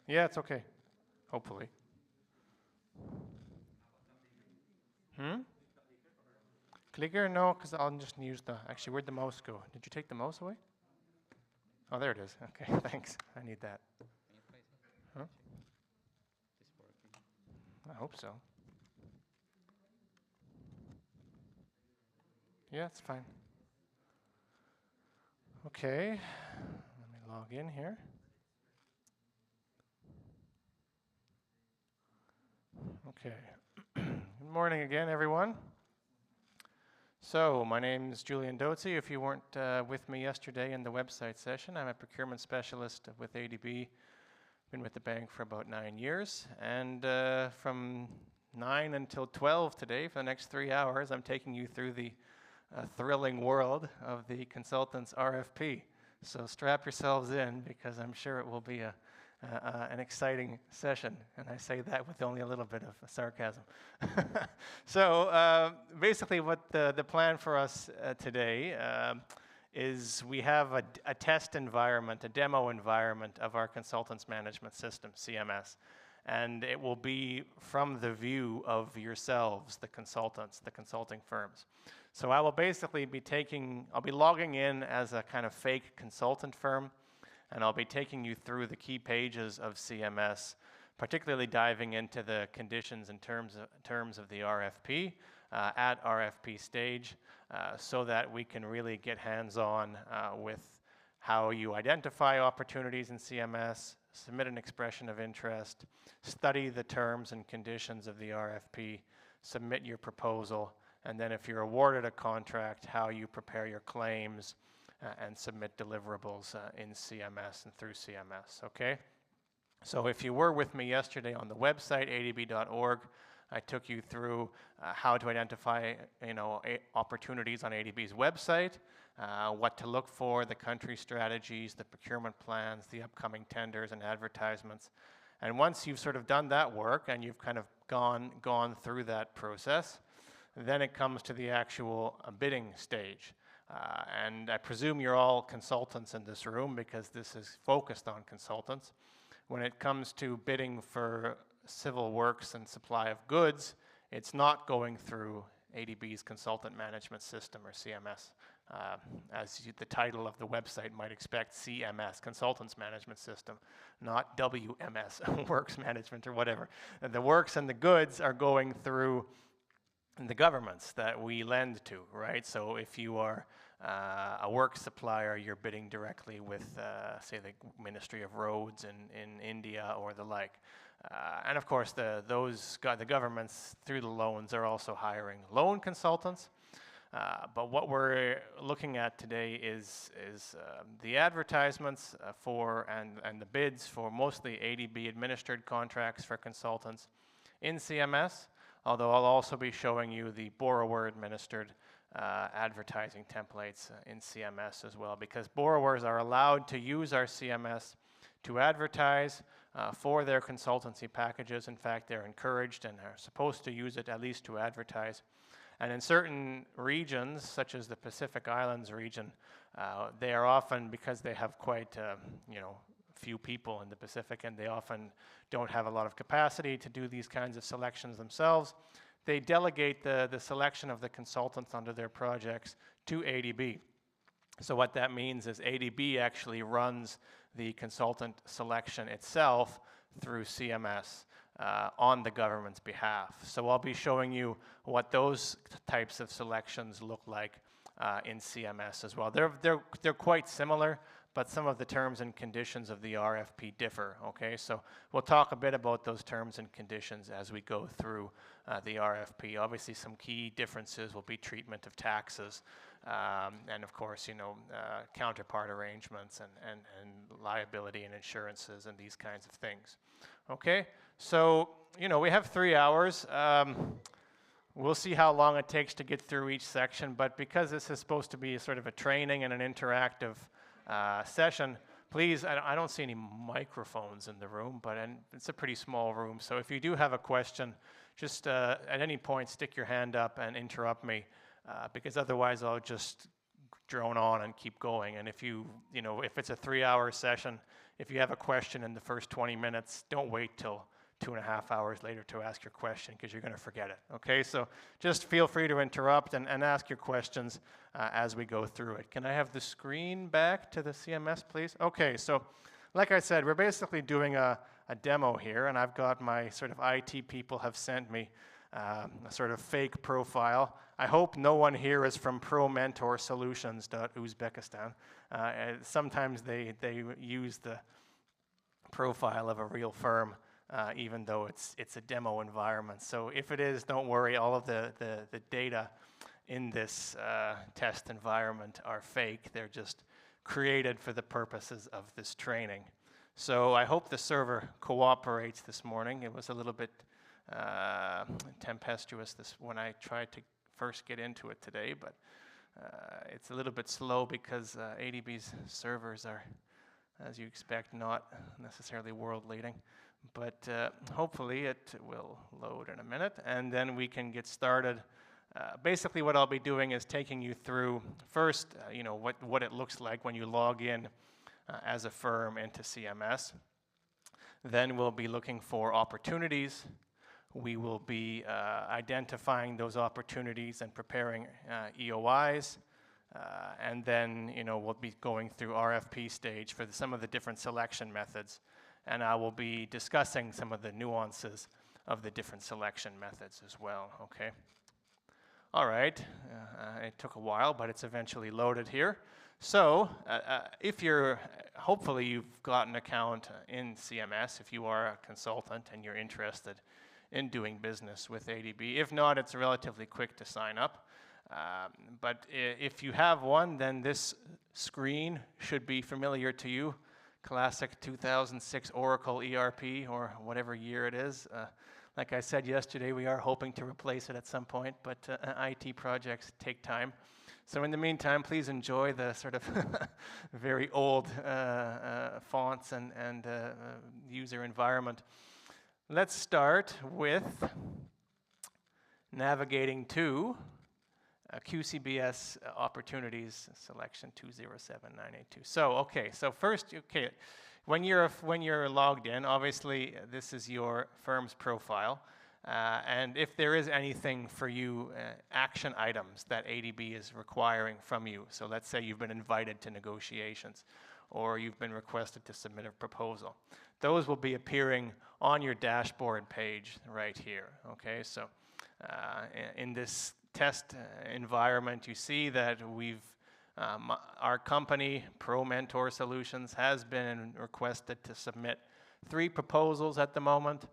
Yeah, it's okay. Hopefully. Hmm? Clicker? No, because I'll just use the. Actually, where'd the mouse go? Did you take the mouse away? Oh, there it is. Okay, thanks. I need that. Huh? I hope so. Yeah, it's fine. Okay, let me log in here. Okay. Good morning again, everyone. So, my name is Julian Dotsey. If you weren't with me yesterday in the website session, I'm a procurement specialist with ADB. Been with the bank for about 9 years, and from 9 until 12 today, for the next 3 hours, I'm taking you through the thrilling world of the consultant's RFP. So strap yourselves in, because I'm sure it will be an exciting session, and I say that with only a little bit of sarcasm. So basically what the plan for us today is we have a test environment, a demo environment of our consultants management system, CMS. And it will be from the view of yourselves, the consultants, the consulting firms. So I will basically be I'll be logging in as a kind of fake consultant firm, and I'll be taking you through the key pages of CMS, particularly diving into the conditions and terms of the RFP at RFP stage, so that we can really get hands-on with how you identify opportunities in CMS, submit an expression of interest, study the terms and conditions of the RFP, submit your proposal, and then if you're awarded a contract, how you prepare your claims and submit deliverables in CMS and through CMS, okay? So if you were with me yesterday on the website, adb.org, I took you through how to identify, opportunities on ADB's website, what to look for, the country strategies, the procurement plans, the upcoming tenders and advertisements. And once you've sort of done that work and you've kind of gone through that process, then it comes to the actual bidding stage. And I presume you're all consultants in this room, because this is focused on consultants. When it comes to bidding for civil works and supply of goods, it's not going through ADB's consultant management system, or CMS. As the title of the website might expect, CMS, consultants management system, not WMS, works management or whatever. The works and the goods are going through the governments that we lend to, right? So if you are a work supplier, you're bidding directly with, say, the Ministry of Roads in India or the like. And of course, the governments, through the loans, are also hiring loan consultants. But what we're looking at today is the advertisements for and the bids for mostly ADB administered contracts for consultants in CMS. Although I'll also be showing you the borrower-administered advertising templates in CMS as well, because borrowers are allowed to use our CMS to advertise for their consultancy packages. In fact, they're encouraged and are supposed to use it at least to advertise. And in certain regions, such as the Pacific Islands region, they are often, because they have quite, few people in the Pacific, and they often don't have a lot of capacity to do these kinds of selections themselves, they delegate the selection of the consultants under their projects to ADB. So what that means is ADB actually runs the consultant selection itself through CMS on the government's behalf. So I'll be showing you what those types of selections look like in CMS as well. They're quite similar, but some of the terms and conditions of the RFP differ, okay? So we'll talk a bit about those terms and conditions as we go through the RFP. Obviously, some key differences will be treatment of taxes, and of course, counterpart arrangements and liability and insurances and these kinds of things, okay? So, we have 3 hours. We'll see how long it takes to get through each section, but because this is supposed to be sort of a training and an interactive session, please, I don't see any microphones in the room, but it's a pretty small room, so if you do have a question, just at any point stick your hand up and interrupt me, because otherwise I'll just drone on and keep going. And if if it's a 3-hour session if you have a question in the first 20 minutes, don't wait till 2.5 hours later to ask your question, because you're going to forget it, okay? So just feel free to interrupt and ask your questions as we go through it. Can I have the screen back to the CMS, please? Okay, so like I said, we're basically doing a demo here, and I've got my sort of IT people have sent me a sort of fake profile. I hope no one here is from ProMentorSolutions.Uzbekistan. Sometimes they use the profile of a real firm, even though it's a demo environment. So if it is, don't worry, all of the data in this test environment are fake. They're just created for the purposes of this training. So I hope the server cooperates this morning. It was a little bit tempestuous when I tried to first get into it today, but it's a little bit slow because ADB's servers are, as you expect, not necessarily world leading. But hopefully it will load in a minute, and then we can get started. Basically what I'll be doing is taking you through first, what it looks like when you log in as a firm into CMS. Then we'll be looking for opportunities. We will be identifying those opportunities and preparing EOIs. And then we'll be going through RFP stage for some of the different selection methods. And I will be discussing some of the nuances of the different selection methods as well, okay? All right, it took a while, but it's eventually loaded here. So hopefully you've got an account in CMS if you are a consultant and you're interested in doing business with ADB. If not, it's relatively quick to sign up. But if you have one, then this screen should be familiar to you. Classic 2006 Oracle ERP, or whatever year it is. Like I said yesterday, we are hoping to replace it at some point, but IT projects take time. So in the meantime, please enjoy the sort of very old fonts and user environment. Let's start with navigating to QCBS opportunities selection 207982. So first, when you're logged in, obviously this is your firm's profile, and if there is anything for you, action items that ADB is requiring from you. So let's say you've been invited to negotiations, or you've been requested to submit a proposal. Those will be appearing on your dashboard page right here. Okay, so in this test environment, you see that our company, ProMentorSolutions, has been requested to submit 3 proposals at the moment.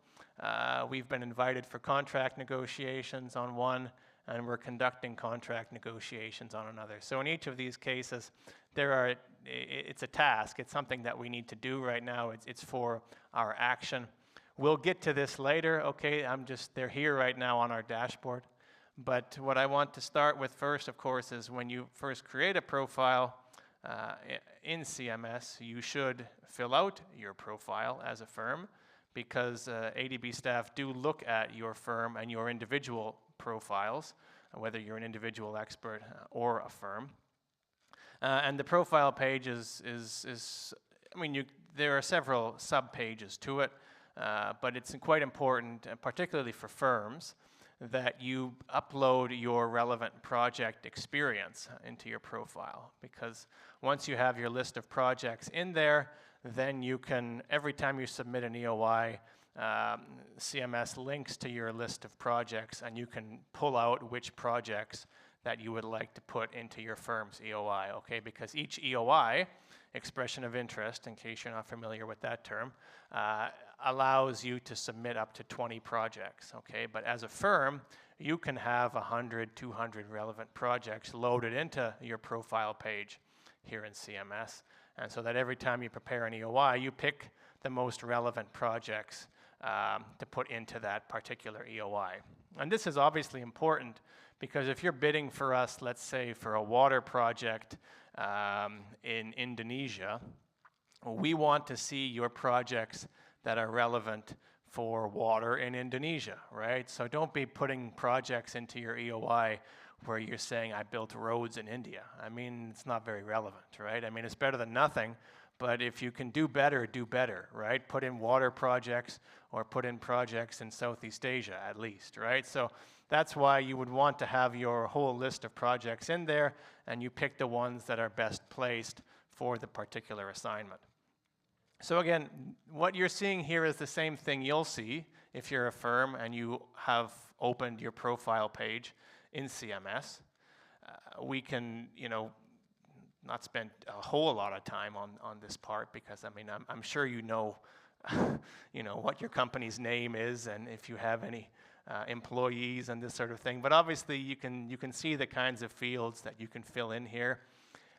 We've been invited for contract negotiations on one, and we're conducting contract negotiations on another. So in each of these cases, it's a task. It's something that we need to do right now. It's for our action. We'll get to this later. Okay, they're here right now on our dashboard. But what I want to start with first, of course, is when you first create a profile in CMS, you should fill out your profile as a firm, because ADB staff do look at your firm and your individual profiles, whether you're an individual expert or a firm. And the profile page there are several sub-pages to it, but it's quite important, particularly for firms, that you upload your relevant project experience into your profile, because once you have your list of projects in there, then you can, every time you submit an EOI, CMS links to your list of projects, and you can pull out which projects that you would like to put into your firm's EOI, okay? Because each EOI, expression of interest, in case you're not familiar with that term, allows you to submit up to 20 projects, okay? But as a firm, you can have 100, 200 relevant projects loaded into your profile page here in CMS. And so that every time you prepare an EOI, you pick the most relevant projects to put into that particular EOI. And this is obviously important, because if you're bidding for us, let's say for a water project in Indonesia, we want to see your projects that are relevant for water in Indonesia, right? So don't be putting projects into your EOI where you're saying, I built roads in India. I mean, it's not very relevant, right? I mean, it's better than nothing, But if you can do better, right? Put in water projects or put in projects in Southeast Asia at least, right? So that's why you would want to have your whole list of projects in there, and you pick the ones that are best placed for the particular assignment. So again, what you're seeing here is the same thing you'll see if you're a firm and you have opened your profile page in CMS. We can, not spend a whole lot of time on this part, because I mean, I'm sure you know what your company's name is and if you have any employees and this sort of thing. But obviously you can see the kinds of fields that you can fill in here.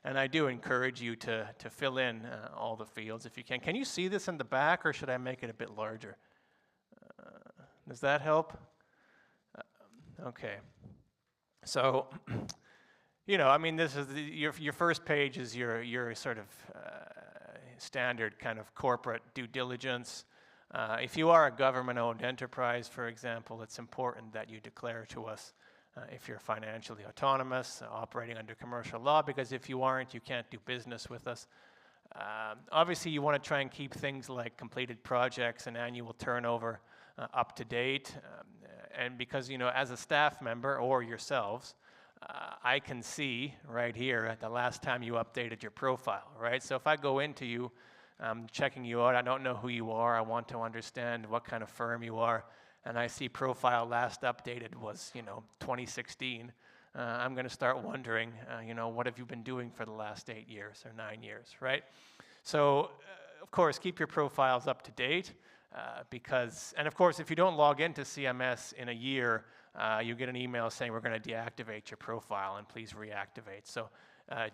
And I do encourage you to fill in all the fields if you can. Can you see this in the back, or should I make it a bit larger? Does that help? Okay. So, I mean, this is your first page is your sort of standard kind of corporate due diligence. If you are a government-owned enterprise, for example, it's important that you declare to us if you're financially autonomous, operating under commercial law, because if you aren't, you can't do business with us. Obviously, you want to try and keep things like completed projects and annual turnover up to date. And because, as a staff member or yourselves, I can see right here the last time you updated your profile, right? So if I go into you, checking you out, I don't know who you are, I want to understand what kind of firm you are, and I see profile last updated was, 2016, I'm going to start wondering, what have you been doing for the last 8 years or 9 years, right? So, of course, keep your profiles up to date, and of course, if you don't log into CMS in a year, you get an email saying we're going to deactivate your profile and please reactivate. So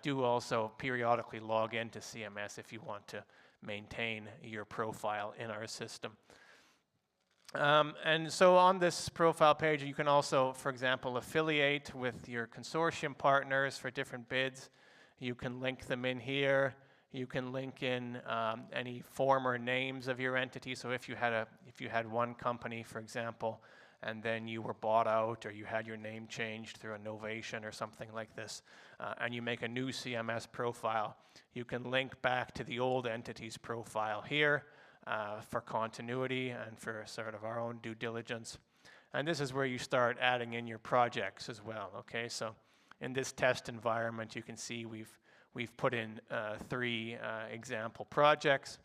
do also periodically log into CMS if you want to maintain your profile in our system. And so on this profile page, you can also, for example, affiliate with your consortium partners for different bids. You can link them in here. You can link in any former names of your entity. So if you had one company, for example, and then you were bought out or you had your name changed through a novation or something like this, and you make a new CMS profile, you can link back to the old entity's profile here for continuity and for sort of our own due diligence. And this is where you start adding in your projects as well, okay? So in this test environment, you can see we've put in 3 example projects.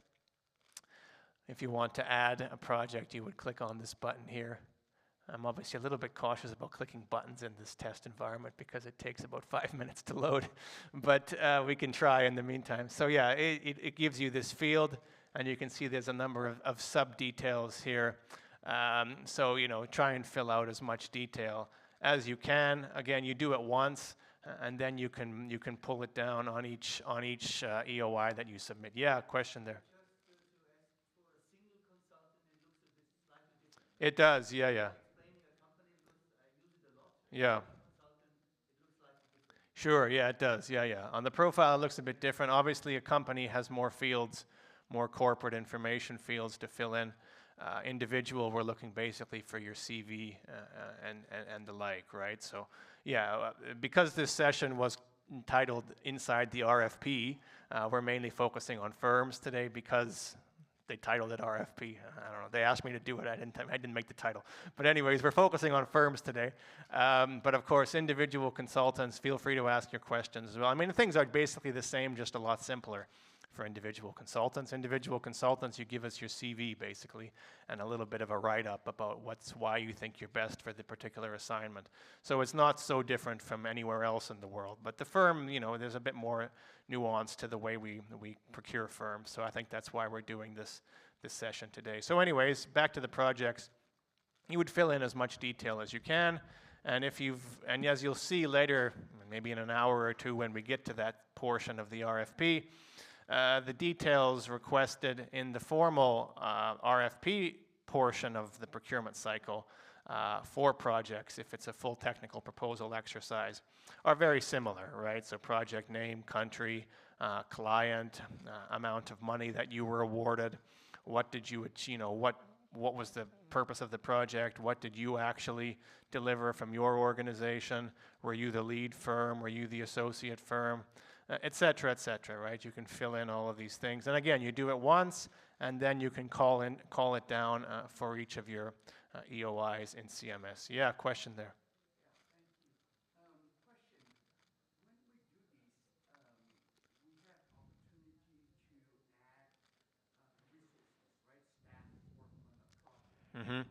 If you want to add a project, you would click on this button here. I'm obviously a little bit cautious about clicking buttons in this test environment because it takes about 5 minutes to load, but we can try in the meantime. So yeah, it gives you this field, and you can see there's a number of sub-details here. So, try and fill out as much detail as you can. Again, you do it once, and then you can pull it down on each EOI that you submit. Yeah, question there. It does, yeah. Yeah. Sure, yeah, it does, yeah. On the profile, it looks a bit different. Obviously, a company has more fields, more corporate information fields to fill in. Individual, we're looking basically for your CV and the like, right? So, yeah, because this session was titled Inside the RFP, we're mainly focusing on firms today because they titled it RFP. I don't know. They asked me to do it. I didn't make the title. But anyways, we're focusing on firms today. But of course, individual consultants, feel free to ask your questions as well. I mean, things are basically the same, just a lot simpler for individual consultants. Individual consultants, you give us your CV basically, and a little bit of a write-up about why you think you're best for the particular assignment. So it's not so different from anywhere else in the world. But the firm, there's a bit more nuance to the way we procure firms. So I think that's why we're doing this session today. So anyways, back to the projects. You would fill in as much detail as you can. And as you'll see later, maybe in an hour or two when we get to that portion of the RFP, the details requested in the formal RFP portion of the procurement cycle for projects, if it's a full technical proposal exercise, are very similar, right? So project name, country, client, amount of money that you were awarded, what did you achieve, what was the purpose of the project, what did you actually deliver from your organization, were you the lead firm, were you the associate firm, et cetera, right? You can fill in all of these things. And again, you do it once, and then you can call it down for each of your EOIs in CMS. Yeah, question there. Mm-hmm.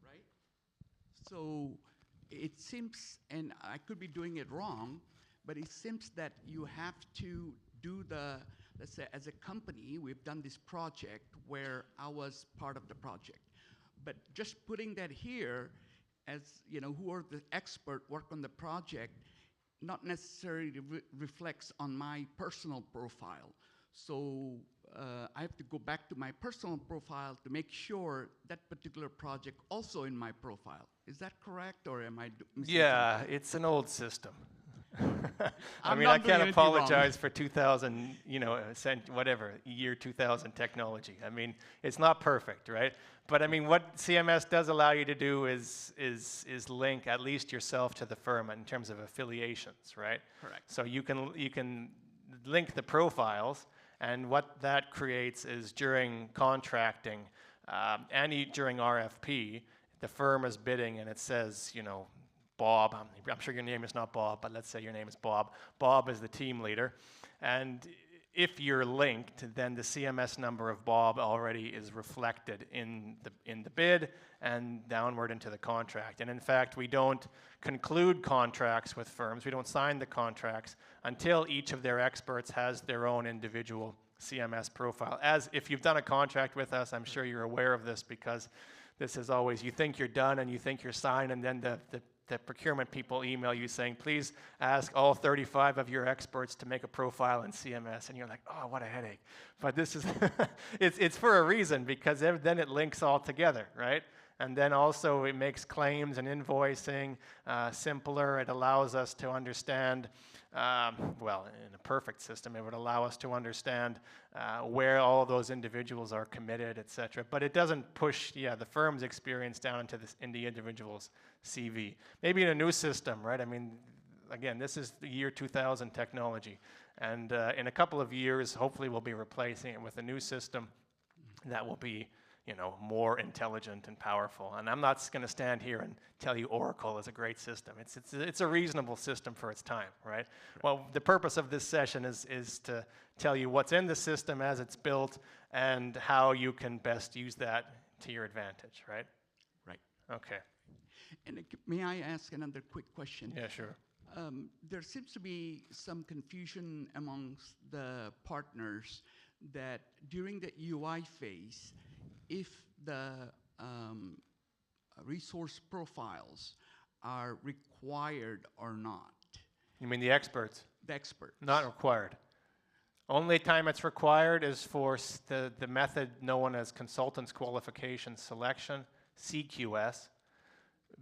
Right? So it seems, and I could be doing it wrong, but it seems that you have to do the, let's say as a company, we've done this project where I was part of the project. But just putting that here as, you know, who are the expert work on the project, not necessarily reflects on my personal profile. So I have to go back to my personal profile to make sure that particular project also in my profile. Is that correct, or am I missing Yeah, something? it's an old system. I I'm mean, I not doing can't anything wrong. apologize for 2000, whatever, year 2000 technology. I mean, it's not perfect, right? But I mean, what CMS does allow you to do is link at least yourself to the firm in terms of affiliations, right? Correct. So you can link the profiles, and what that creates is during contracting and during RFP, the firm is bidding, and it says, Bob, I'm sure your name is not Bob, but let's say your name is Bob. Bob is the team leader. And if you're linked, then the CMS number of Bob already is reflected in the bid and downward into the contract. And in fact, we don't conclude contracts with firms. We don't sign the contracts until each of their experts has their own individual CMS profile. As if you've done a contract with us, I'm sure you're aware of this, because this is always, you think you're done and you think you're signed, and then the procurement people email you saying, please ask all 35 of your experts to make a profile in CMS. And you're like, oh, what a headache. But this is, it's for a reason, because then it links all together, right? And then also it makes claims and invoicing simpler. It allows us to understand, well, in a perfect system, it would allow us to understand where all of those individuals are committed, et cetera. But it doesn't push, the firm's experience down into the individual's CV. Maybe in a new system, right? I mean, again, this is the year 2000 technology. And in a couple of years, hopefully we'll be replacing it with a new system that will be more intelligent and powerful. And I'm not going to stand here and tell you Oracle is a great system. It's a reasonable system for its time, right? Well, the purpose of this session is to tell you what's in the system as it's built and how you can best use that to your advantage, right? Right. Okay. And may I ask another quick question? Yeah, sure. There seems to be some confusion amongst the partners that during the UI phase, if the resource profiles are required or not. You mean the experts? The experts. Not required. Only time it's required is for the method known as Consultants Qualification Selection, CQS.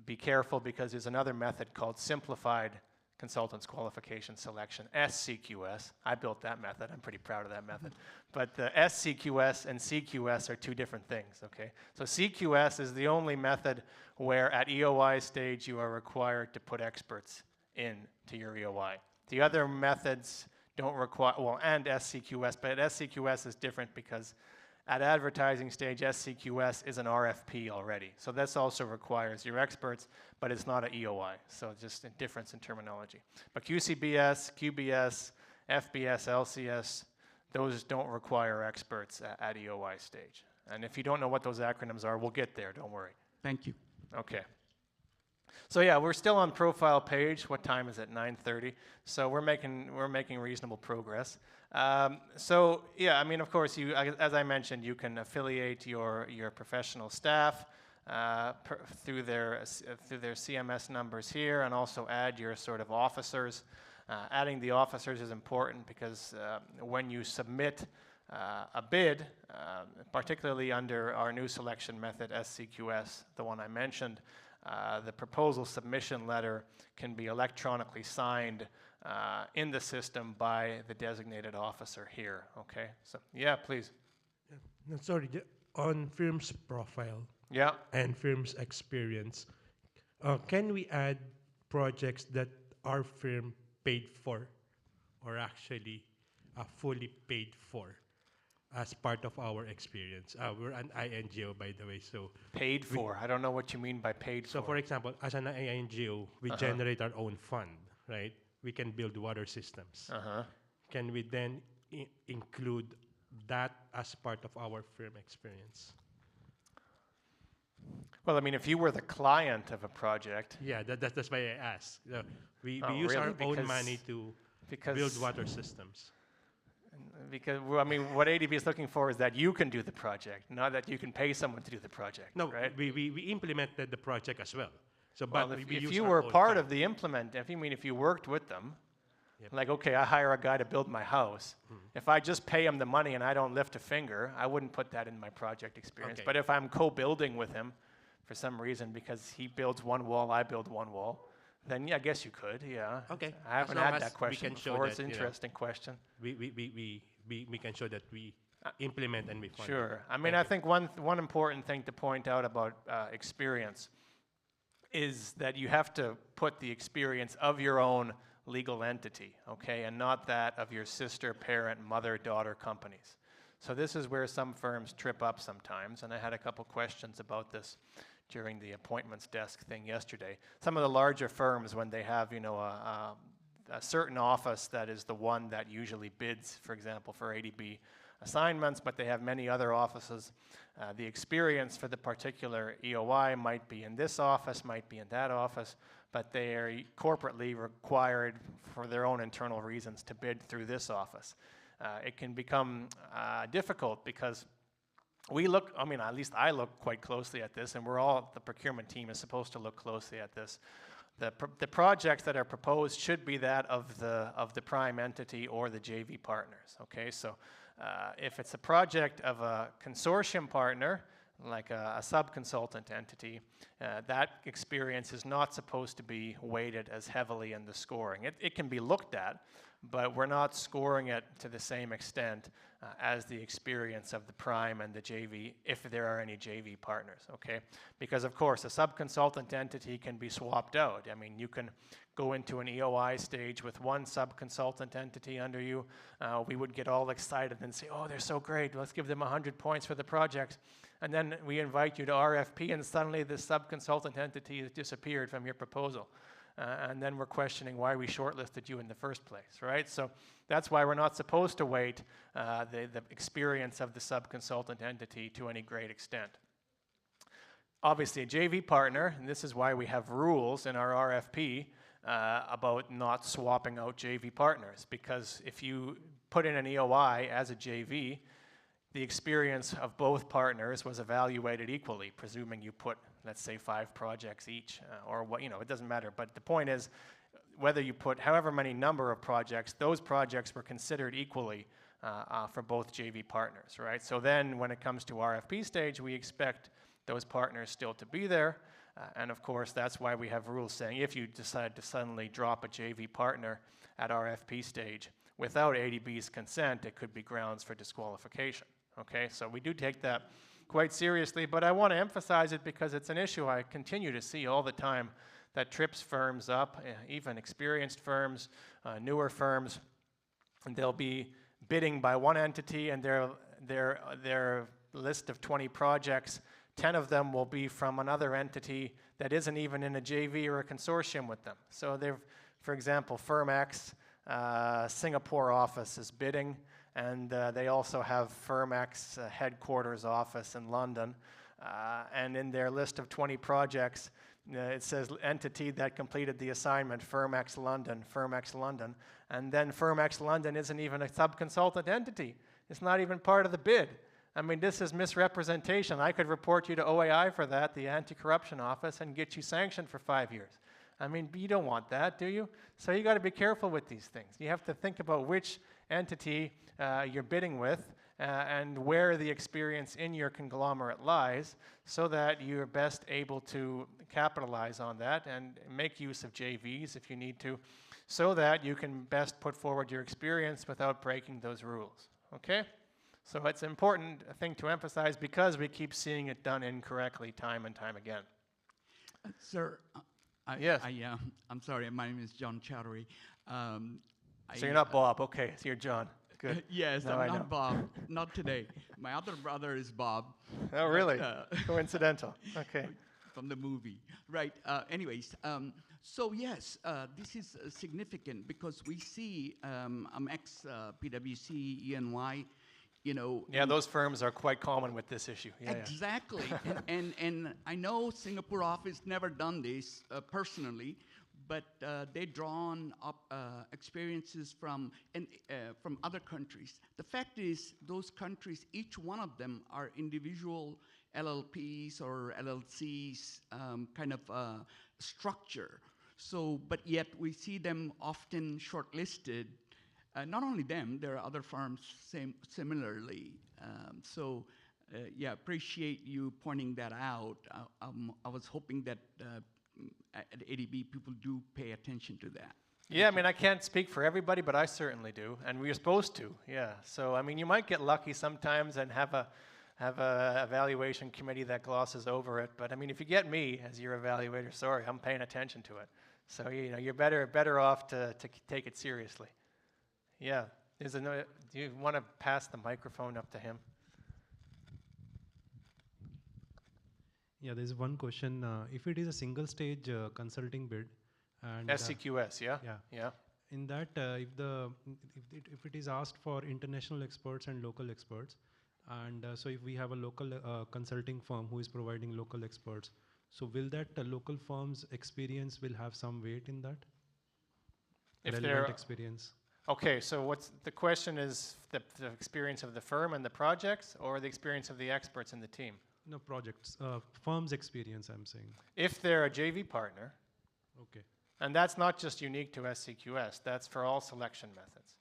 Be careful, because there's another method called Simplified Consultants Qualification Selection, SCQS. I built that method. I'm pretty proud of that method. But the SCQS and CQS are two different things, okay? So CQS is the only method where at EOI stage you are required to put experts into your EOI. The other methods don't require, well, and SCQS, but SCQS is different because at advertising stage, SCQS is an RFP already. So this also requires your experts, but it's not an EOI. So just a difference in terminology. But QCBS, QBS, FBS, LCS, those don't require experts at EOI stage. And if you don't know what those acronyms are, we'll get there, don't worry. Thank you. Okay. So yeah, we're still on profile page. What time is it? 9:30. So we're making reasonable progress. So yeah, I mean, of course, as I mentioned, you can affiliate your professional staff through their CMS numbers here, and also add your sort of officers. Adding the officers is important because when you submit a bid, particularly under our new selection method, SCQS, the one I mentioned, the proposal submission letter can be electronically signed in the system by the designated officer here, okay? So, yeah, please. No, sorry, on firm's profile Yeah. and firm's experience, can we add projects that our firm paid for or actually fully paid for as part of our experience? We're an INGO, by the way, so... Paid for? I don't know what you mean by paid So, for. for example, as an INGO, we generate our own fund, right? We can build water systems. Can we then include that as part of our firm experience? Well, I mean, if you were the client of a project... Yeah, that's why I asked. We Oh, use really? our own Because- money to because build water systems. Because, well, I mean, what ADB is looking for is that you can do the project, not that you can pay someone to do the project, No, right? we implemented the project as well. So, Well, but if we use you our were own part fund. of the if you worked with them, Yep. like, okay, I hire a guy to build my house. If I just pay him the money and I don't lift a finger, I wouldn't put that in my project experience. Okay. But if I'm co-building with him for some reason because he builds one wall, I build one wall, then yeah, I guess you could, yeah. Okay. I haven't As long had as that we question can show before. that, It's an you know, interesting question. We can show that we implement and we fund. Sure. I mean, I think one important thing to point out about experience is that you have to put the experience of your own legal entity, okay, and not that of your sister, parent, mother, daughter companies. So this is where some firms trip up sometimes, and I had a couple questions about this during the appointments desk thing yesterday. Some of the larger firms, when they have, you know, a certain office that is the one that usually bids, for example, for ADB assignments, but they have many other offices. The experience for the particular EOI might be in this office, might be in that office, but they are corporately required for their own internal reasons to bid through this office. It can become difficult because we look, I mean, at least I look quite closely at this, and the procurement team is supposed to look closely at this. The projects that are proposed should be that of the prime entity or the JV partners, okay? So if it's a project of a consortium partner, like a sub-consultant entity, that experience is not supposed to be weighted as heavily in the scoring. It can be looked at, but we're not scoring it to the same extent as the experience of the prime and the JV, if there are any JV partners, okay? Because of course, a sub-consultant entity can be swapped out. I mean, you can go into an EOI stage with one sub-consultant entity under you. We would get all excited and say, oh, they're so great, let's give them 100 points for the project. And then we invite you to RFP, and suddenly the sub-consultant entity has disappeared from your proposal. And then we're questioning why we shortlisted you in the first place, right? So that's why we're not supposed to weight the experience of the sub-consultant entity to any great extent. Obviously, a JV partner, and this is why we have rules in our RFP about not swapping out JV partners, because if you put in an EOI as a JV, the experience of both partners was evaluated equally, presuming you put, let's say, 5 projects each, or what, you know, it doesn't matter. But the point is, whether you put however many number of projects, those projects were considered equally for both JV partners, right? So then when it comes to RFP stage, we expect those partners still to be there. And of course, that's why we have rules saying if you decide to suddenly drop a JV partner at RFP stage without ADB's consent, it could be grounds for disqualification. Okay, so we do take that quite seriously, but I want to emphasize it because it's an issue I continue to see all the time that trips firms up, even experienced firms, newer firms, and they'll be bidding by one entity, and their list of 20 projects, 10 of them will be from another entity that isn't even in a JV or a consortium with them. So they've, for example, Firm X, Singapore office is bidding, and they also have Firm X headquarters office in London. And in their list of 20 projects, it says entity that completed the assignment, Firm X London, Firm X London. And then Firm X London isn't even a sub-consultant entity. It's not even part of the bid. I mean, this is misrepresentation. I could report you to OAI for that, the anti-corruption office, and get you sanctioned for 5 years. I mean, you don't want that, do you? So you got to be careful with these things. You have to think about which entity you're bidding with, and where the experience in your conglomerate lies, so that you're best able to capitalize on that and make use of JVs if you need to, so that you can best put forward your experience without breaking those rules. Okay? So it's an important thing to emphasize because we keep seeing it done incorrectly time and time again. Sir, Yes. I'm sorry, my name is John Chowdhury. So you're not Bob, okay, so you're John. Good. Yes, Now I'm I not know. Bob, not today. My other brother is Bob. Oh, really? But, Coincidental. Okay. from the movie. Right. Anyways, so yes, this is significant because we see I'm ex PwC, ENY, you know. Yeah, those firms are quite common with this issue. Yeah, Exactly. and I know Singapore office never done this personally, but they drawn up experiences from other countries. The fact is, those countries, each one of them are individual LLPs or LLCs kind of structure. So, but yet we see them often shortlisted. Not only them, there are other firms similarly. Yeah, appreciate you pointing that out. I was hoping that at ADB people do pay attention to that. Yeah, I mean, I can't speak for everybody, but I certainly do, and we're supposed to, yeah. So, I mean, you might get lucky sometimes and have a evaluation committee that glosses over it, but I mean, if you get me as your evaluator, sorry, I'm paying attention to it. So, you know, you're better off to take it seriously. Yeah, do you want to pass the microphone up to him? Yeah, there's one question. If it is a single stage consulting bid, and SCQS, yeah? Yeah. In that, if it is asked for international experts and local experts, and so if we have a local consulting firm who is providing local experts, so will that local firm's experience will have some weight in that? If Relevant experience. Okay, so what's the question is the experience of the firm and the projects, or the experience of the experts in the team? No, projects, firm's experience, I'm saying. If they're a JV partner, Okay. and that's not just unique to SCQS, that's for all selection methods.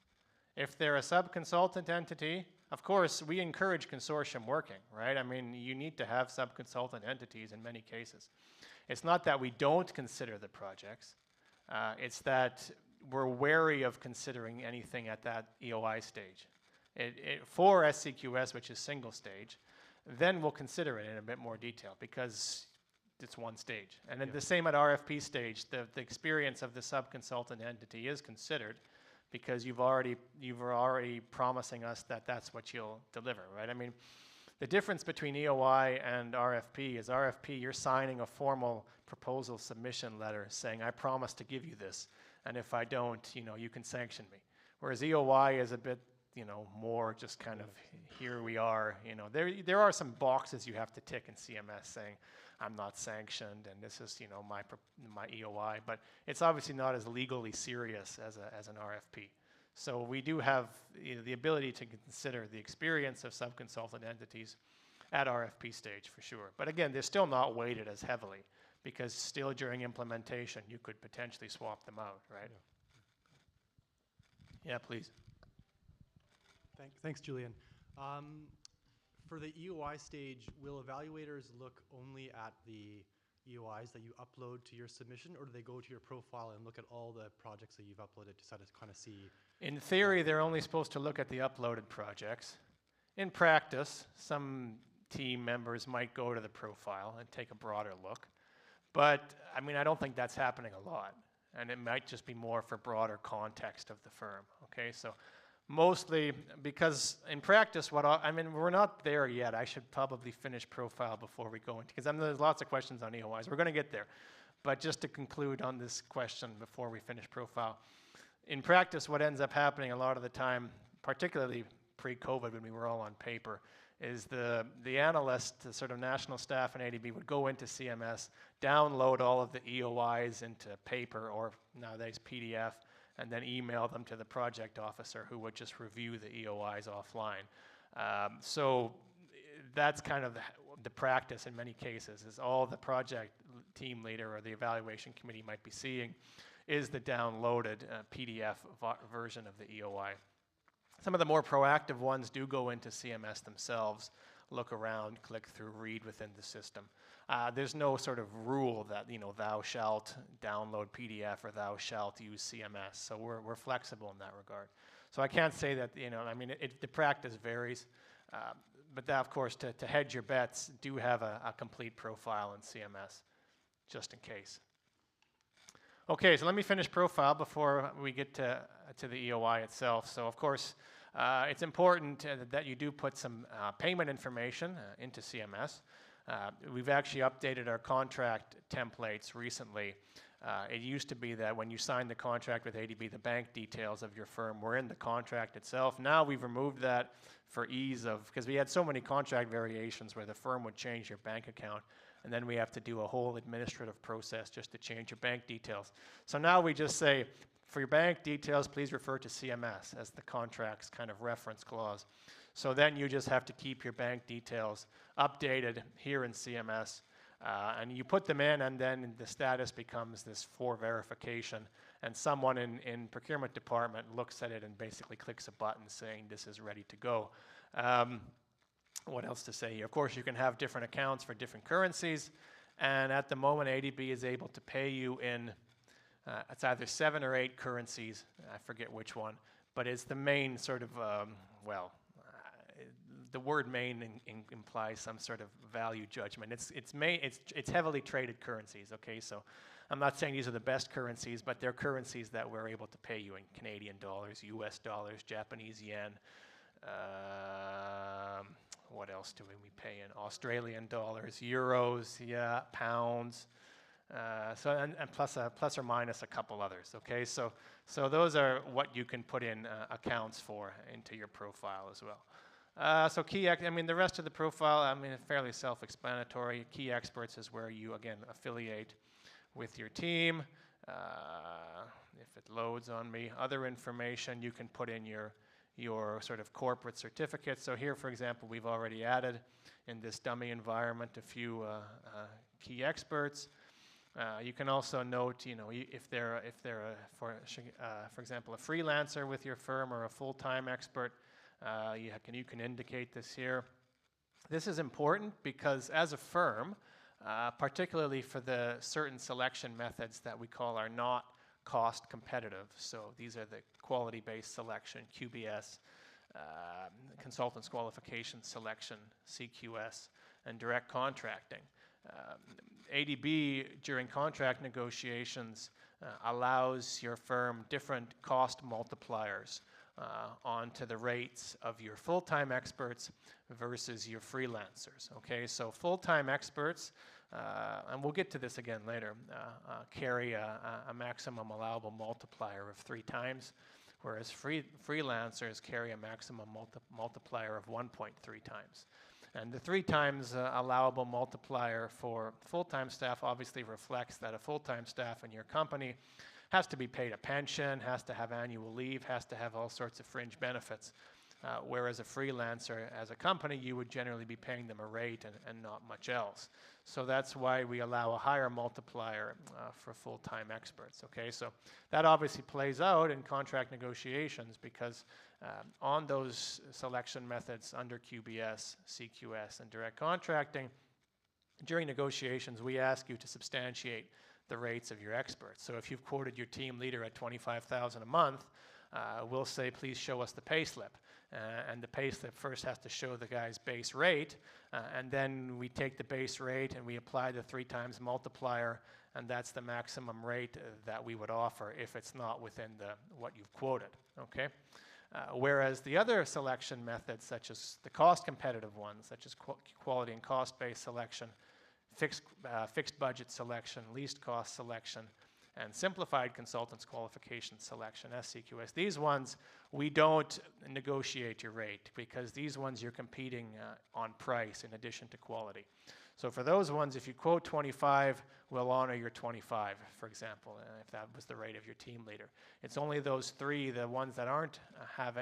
If they're a sub-consultant entity, of course, we encourage consortium working, right? I mean, you need to have sub-consultant entities in many cases. It's not that we don't consider the projects, it's that we're wary of considering anything at that EOI stage. For SCQS, which is single stage, then we'll consider it in a bit more detail because it's one stage. And then the same at RFP stage, the experience of the sub-consultant entity is considered because you were already promising us that that's what you'll deliver, right? I mean, the difference between EOI and RFP is RFP, you're signing a formal proposal submission letter saying, I promise to give you this, and if I don't, you know, you can sanction me. Whereas EOI is a bit, you know, more just kind of, here we are, you know. There are some boxes you have to tick in CMS saying, I'm not sanctioned, and this is, you know, my EOI, but it's obviously not as legally serious as an RFP. So we do have the ability to consider the experience of sub-consultant entities at RFP stage for sure. But again, they're still not weighted as heavily because still during implementation, you could potentially swap them out, right? Yeah, please. Thanks, Julian. For the EOI stage, will evaluators look only at the EOIs that you upload to your submission, or do they go to your profile and look at all the projects that you've uploaded to kind of see? In theory, they're only supposed to look at the uploaded projects. In practice, some team members might go to the profile and take a broader look. But, I mean, I don't think that's happening a lot. And it might just be more for broader context of the firm, okay? So mostly, because in practice, I mean, we're not there yet. I should probably finish profile before we go into, because there's lots of questions on EOIs. We're going to get there. But just to conclude on this question before we finish profile, in practice, what ends up happening a lot of the time, particularly pre-COVID when we were all on paper, is the analyst, the sort of national staff in ADB would go into CMS, download all of the EOIs into paper or nowadays PDF, and then email them to the project officer who would just review the EOIs offline. So that's kind of the practice in many cases, is all the project team leader or the evaluation committee might be seeing is the downloaded PDF version of the EOI. Some of the more proactive ones do go into CMS themselves, look around, click through, read within the system. There's no sort of rule that, thou shalt download PDF or thou shalt use CMS. So we're flexible in that regard. So I can't say that, the practice varies. But that, of course, to hedge your bets, do have a complete profile in CMS, just in case. Okay, so let me finish profile before we get to the EOI itself. So, of course, it's important that you do put some payment information into CMS. We've actually updated our contract templates recently. It used to be that when you signed the contract with ADB, the bank details of your firm were in the contract itself. Now we've removed that for ease of, because we had so many contract variations where the firm would change your bank account, and then we have to do a whole administrative process just to change your bank details. So now we just say, for your bank details, please refer to CMS as the contract's kind of reference clause. So then you just have to keep your bank details updated here in CMS. And you put them in, and then the status becomes this for verification. And someone in procurement department looks at it and basically clicks a button saying this is ready to go. What else to say here? Of course, you can have different accounts for different currencies. And at the moment, ADB is able to pay you in, it's either 7 or 8 currencies. I forget which one. But it's the main sort of, the word main implies some sort of value judgment. It's heavily traded currencies, okay? So I'm not saying these are the best currencies, but they're currencies that we're able to pay you in Canadian dollars, US dollars, Japanese yen. What else do we pay in? Australian dollars, euros, yeah, pounds. And plus or minus a couple others, okay? So those are what you can put in accounts for into your profile as well. So the rest of the profile, fairly self-explanatory. Key experts is where you, again, affiliate with your team. If it loads on me, other information, you can put in your sort of corporate certificates. So here, for example, we've already added in this dummy environment a few key experts. You can also note, if they're for example, a freelancer with your firm or a full-time expert. You can indicate this here. This is important because as a firm, particularly for the certain selection methods that we call are not cost competitive, so these are the quality-based selection, QBS, consultants qualification selection, CQS, and direct contracting. ADB, during contract negotiations, allows your firm different cost multipliers onto the rates of your full-time experts versus your freelancers. Okay, so full-time experts, and we'll get to this again later, carry a maximum allowable multiplier of 3 times, whereas freelancers carry a maximum multiplier of 1.3 times. And the 3 times allowable multiplier for full-time staff obviously reflects that a full-time staff in your company has to be paid a pension, has to have annual leave, has to have all sorts of fringe benefits. Whereas a freelancer, as a company, you would generally be paying them a rate and not much else. So that's why we allow a higher multiplier for full-time experts, okay? So that obviously plays out in contract negotiations because on those selection methods under QBS, CQS, and direct contracting, during negotiations, we ask you to substantiate the rates of your experts. So if you've quoted your team leader at $25,000 a month, we'll say, please show us the pay slip. And the pay slip first has to show the guy's base rate, and then we take the base rate and we apply the 3 times multiplier, and that's the maximum rate that we would offer if it's not within what you've quoted, okay? Whereas the other selection methods, such as the cost competitive ones, such as quality and cost-based selection, fixed budget selection, least cost selection, and simplified consultants qualification selection, SCQS. These ones, we don't negotiate your rate because these ones you're competing on price in addition to quality. So for those ones, if you quote 25, we'll honor your 25, for example, if that was the rate of your team leader. It's only those 3, the ones that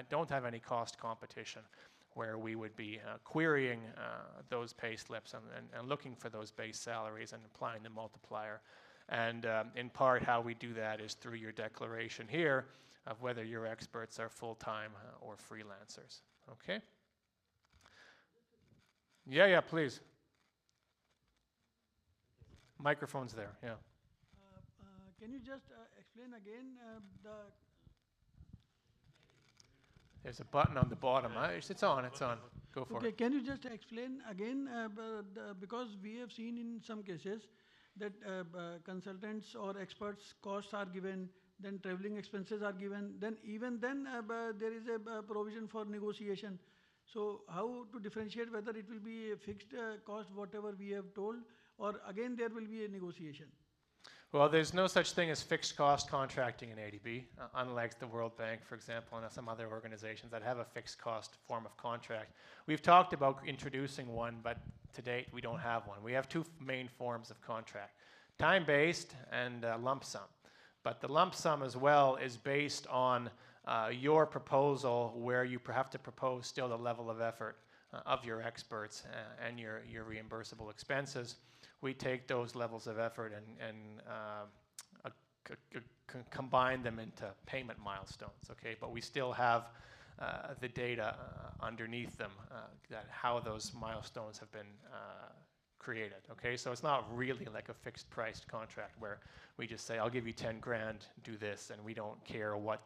don't have any cost competition, where we would be querying those pay slips and looking for those base salaries and applying the multiplier. And in part, how we do that is through your declaration here, of whether your experts are full-time or freelancers. Okay? Yeah, please. Microphone's there, yeah. Can you just explain again the... There's a button on the bottom. It's on. Go for Okay, it. can you just explain again, because we have seen in some cases that consultants or experts costs are given, then traveling expenses are given, then even then there is a provision for negotiation. So how to differentiate whether it will be a fixed cost, whatever we have told, or again there will be a negotiation? Well, there's no such thing as fixed cost contracting in ADB, unlike the World Bank, for example, and some other organizations that have a fixed cost form of contract. We've talked about introducing one, but to date we don't have one. We have two main forms of contract, time-based and lump sum. But the lump sum as well is based on your proposal, where you have to propose still the level of effort of your experts and your reimbursable expenses. We take those levels of effort and combine them into payment milestones, okay? But we still have the data underneath them, that how those milestones have been created, okay? So it's not really like a fixed priced contract where we just say, I'll give you 10 grand, do this, and we don't care what,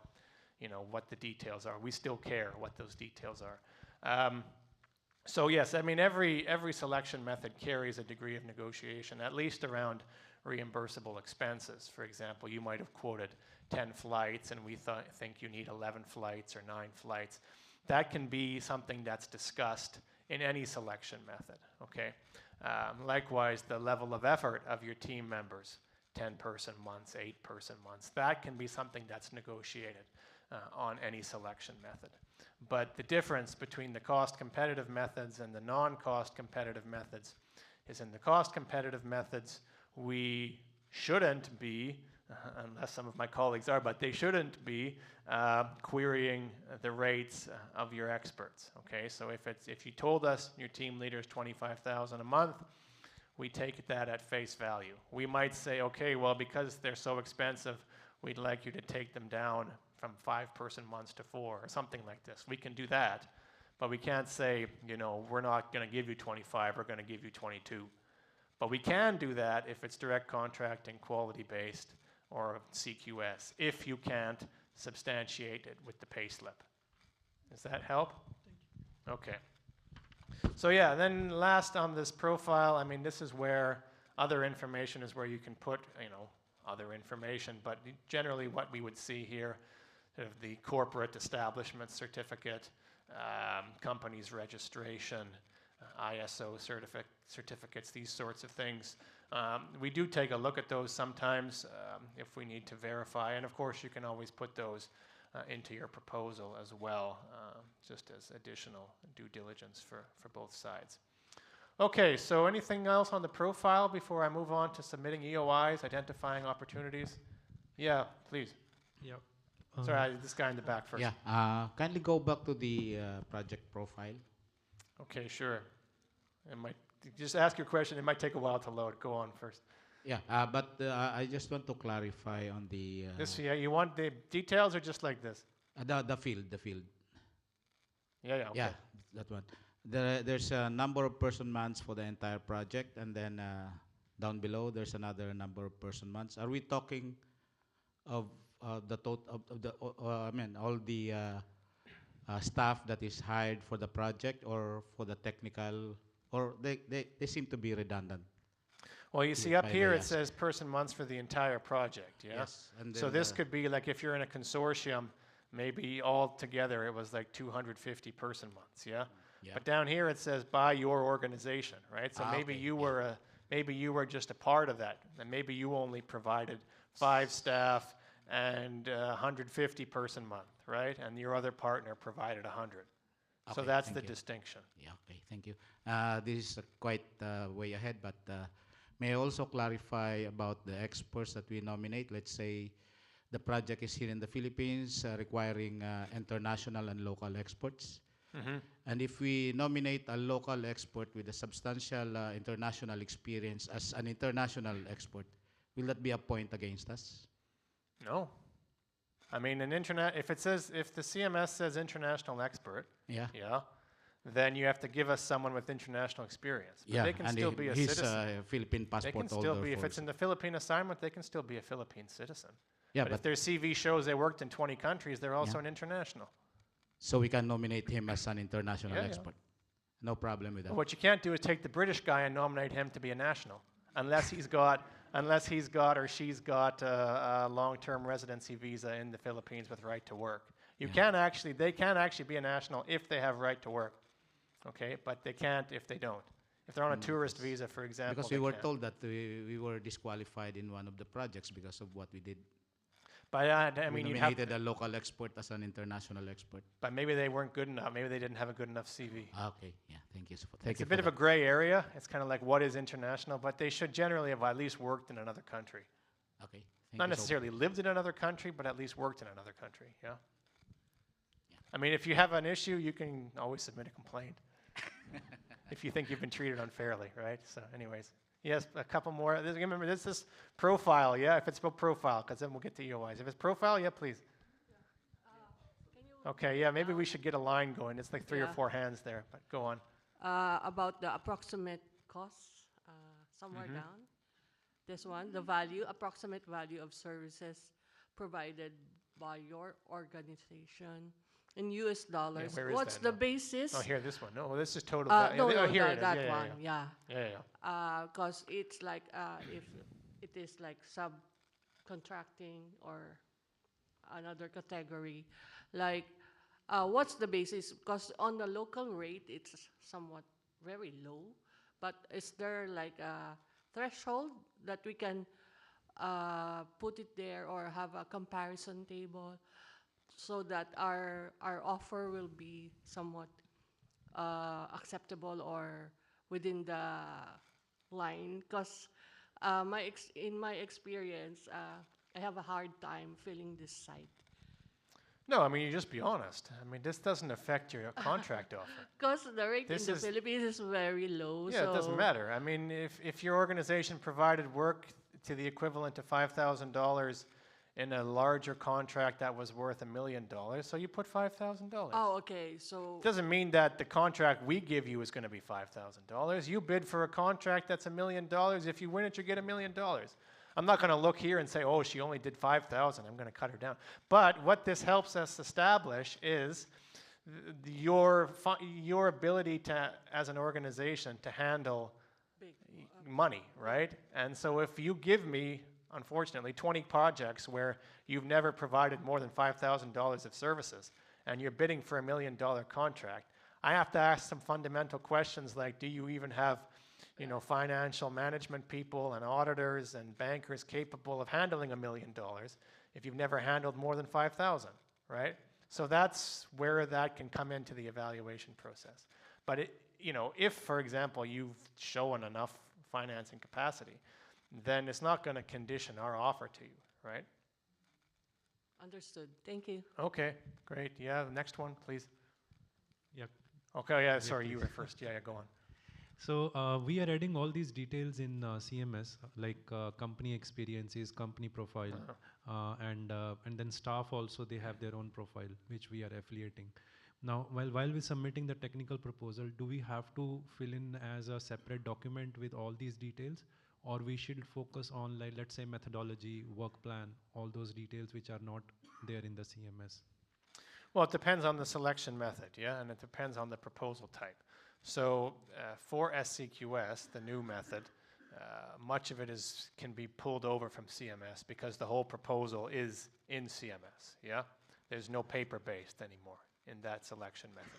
what the details are. We still care what those details are. So yes, I mean, every selection method carries a degree of negotiation, at least around reimbursable expenses. For example, you might have quoted 10 flights and we think you need 11 flights or 9 flights. That can be something that's discussed in any selection method, okay? Likewise, the level of effort of your team members, 10-person months, 8-person months, that can be something that's negotiated on any selection method. But the difference between the cost competitive methods and the non-cost competitive methods is in the cost competitive methods, we shouldn't be, unless some of my colleagues are, but they shouldn't be querying the rates of your experts, okay? So if you told us your team leader is $25,000 a month, we take that at face value. We might say, okay, well, because they're so expensive, we'd like you to take them down from 5-person months to 4 or something like this. We can do that, but we can't say, we're not going to give you 25, we're going to give you 22. But we can do that if it's direct contracting, quality-based, or CQS, if you can't substantiate it with the pay slip. Does that help? Okay. So yeah, then last on this profile, I mean, this is where other information is where you can put, other information, but generally what we would see here, sort of the corporate establishment certificate, company's registration, ISO certificates, these sorts of things. We do take a look at those sometimes if we need to verify, and of course you can always put those into your proposal as well, just as additional due diligence for both sides. Okay, so anything else on the profile before I move on to submitting EOIs, identifying opportunities? Yeah, please. Yeah. Sorry, this guy in the back first. Yeah, kindly go back to the project profile. Okay, sure. It might just ask your question. It might take a while to load. Go on first. Yeah, but I just want to clarify on the This, yeah, you want the details or just like this? the field. Yeah, okay. Yeah, that one. There's a number of person months for the entire project, and then down below there's another number of person months. Are we talking of the total of the all the staff that is hired for the project, or for the technical, or they seem to be redundant? Well, you see up here it says person months for the entire project, yeah? Yes. And So then this could be like if you're in a consortium, maybe all together it was like 250 person months, yeah? Yeah. But down here it says by your organization, right? So maybe okay, you were maybe you were just a part of that, and maybe you only provided 5 staff and 150 person month, right? And your other partner provided 100. So Okay, that's thank the you. distinction. Yeah, okay, thank you. This is quite way ahead, but may I also clarify about the experts that we nominate? Let's say the project is here in the Philippines, requiring international and local experts. Mm-hmm. And if we nominate a local expert with a substantial international experience as an international expert, will that be a point against us? No. I mean, if the CMS says international expert, Yeah. yeah, then you have to give us someone with international experience. But Yeah, they can and still be a he's citizen. a Philippine They passport can still holder. be, if for it's in the Philippine assignment, they can still be a Philippine citizen. yeah, But if their CV shows they worked in 20 countries, they're also Yeah. an international. so we can nominate him as an international Yeah, yeah. expert. No problem with that. But what you can't do is take the British guy and nominate him to be a national, unless he's got or she's got a long-term residency visa in the Philippines with right to work. They can actually be a national if they have right to work, okay? But they can't if they don't. If they're on a tourist visa, for example, Because they we were can't. told that we were disqualified in one of the projects because of what we did. But I We mean, you'd have nominated a local expert as an international expert. but maybe they weren't good enough. Maybe they didn't have a good enough CV. Okay, yeah, thank you. Thank It's you a bit for of a that. gray area. It's kind of like what is international, but they should generally have at least worked in another country. Okay, thank Not you so necessarily lived in another country, but at least worked in another country, yeah? I mean, if you have an issue, you can always submit a complaint if you think you've been treated unfairly, right? So anyways, yes, a couple more. Remember, this is profile, yeah? If it's about profile, because then we'll get to EOIs. If it's profile, yeah, please. Okay, yeah, maybe we should get a line going. It's like three or Yeah. four hands there, but go on. About the approximate costs, somewhere down. This one, the approximate value of services provided by your organization in US dollars. where is What's that the now? basis? Oh, here, this one. No, this is total. No, oh, no, here it is. that Yeah, one, yeah. yeah, yeah. Because it's like, if it is like subcontracting or another category, like, what's the basis? Because on the local rate, it's somewhat very low, but is there like a threshold that we can put it there or have a comparison table so that our offer will be somewhat acceptable or within the line? Because in my experience, I have a hard time filling this site. No, I mean, you just be honest. I mean, this doesn't affect your contract offer. Because the rate This in the is- Philippines is very low. Yeah, it doesn't matter. I mean, if your organization provided work to the equivalent of $5,000 in a larger contract that was worth $1 million, so you put $5,000. Oh, okay. So Doesn't mean that the contract we give you is going to be $5,000. You bid for a contract that's $1 million. If you win it, you get $1 million. I'm not going to look here and say, oh, she only did 5,000. I'm going to cut her down. But what this helps us establish is your ability to, as an organization, to handle big. money, right? And so if you give me, unfortunately, 20 projects where you've never provided more than $5,000 of services, and you're bidding for $1 million contract, I have to ask some fundamental questions like, do you even have financial management people and auditors and bankers capable of handling $1 million if you've never handled more than 5,000, right? So that's where that can come into the evaluation process. But if, for example, you've shown enough financing capacity, then it's not going to condition our offer to you, right? Understood. Thank you. Okay, great. Yeah, the next one, please. Yeah. Okay, yeah, sorry, you were first. Yeah, go on. So we are adding all these details in CMS, like company experiences, company profile, and then staff also, they have their own profile, which we are affiliating. Now, while we're submitting the technical proposal, do we have to fill in as a separate document with all these details, or we should focus on, like, let's say, methodology, work plan, all those details which are not there in the CMS? Well, it depends on the selection method, yeah, and it depends on the proposal type. So for SCQS, the new method, much of it can be pulled over from CMS because the whole proposal is in CMS, yeah? There's no paper-based anymore in that selection method.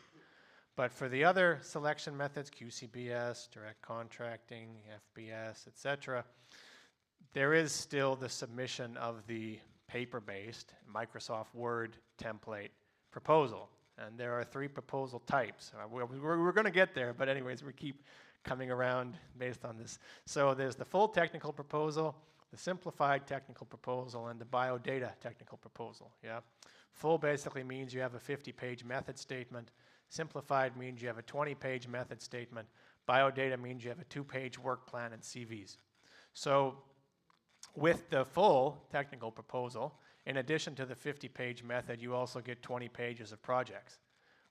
But for the other selection methods, QCBS, direct contracting, FBS, etc., there is still the submission of the paper-based Microsoft Word template proposal. And there are 3 proposal types. We're going to get there, but anyways, we keep coming around based on this. So there's the full technical proposal, the simplified technical proposal, and the biodata technical proposal, yeah? Full basically means you have a 50-page method statement. Simplified means you have a 20-page method statement. Biodata means you have a 2-page work plan and CVs. So with the full technical proposal, in addition to the 50-page method, you also get 20 pages of projects.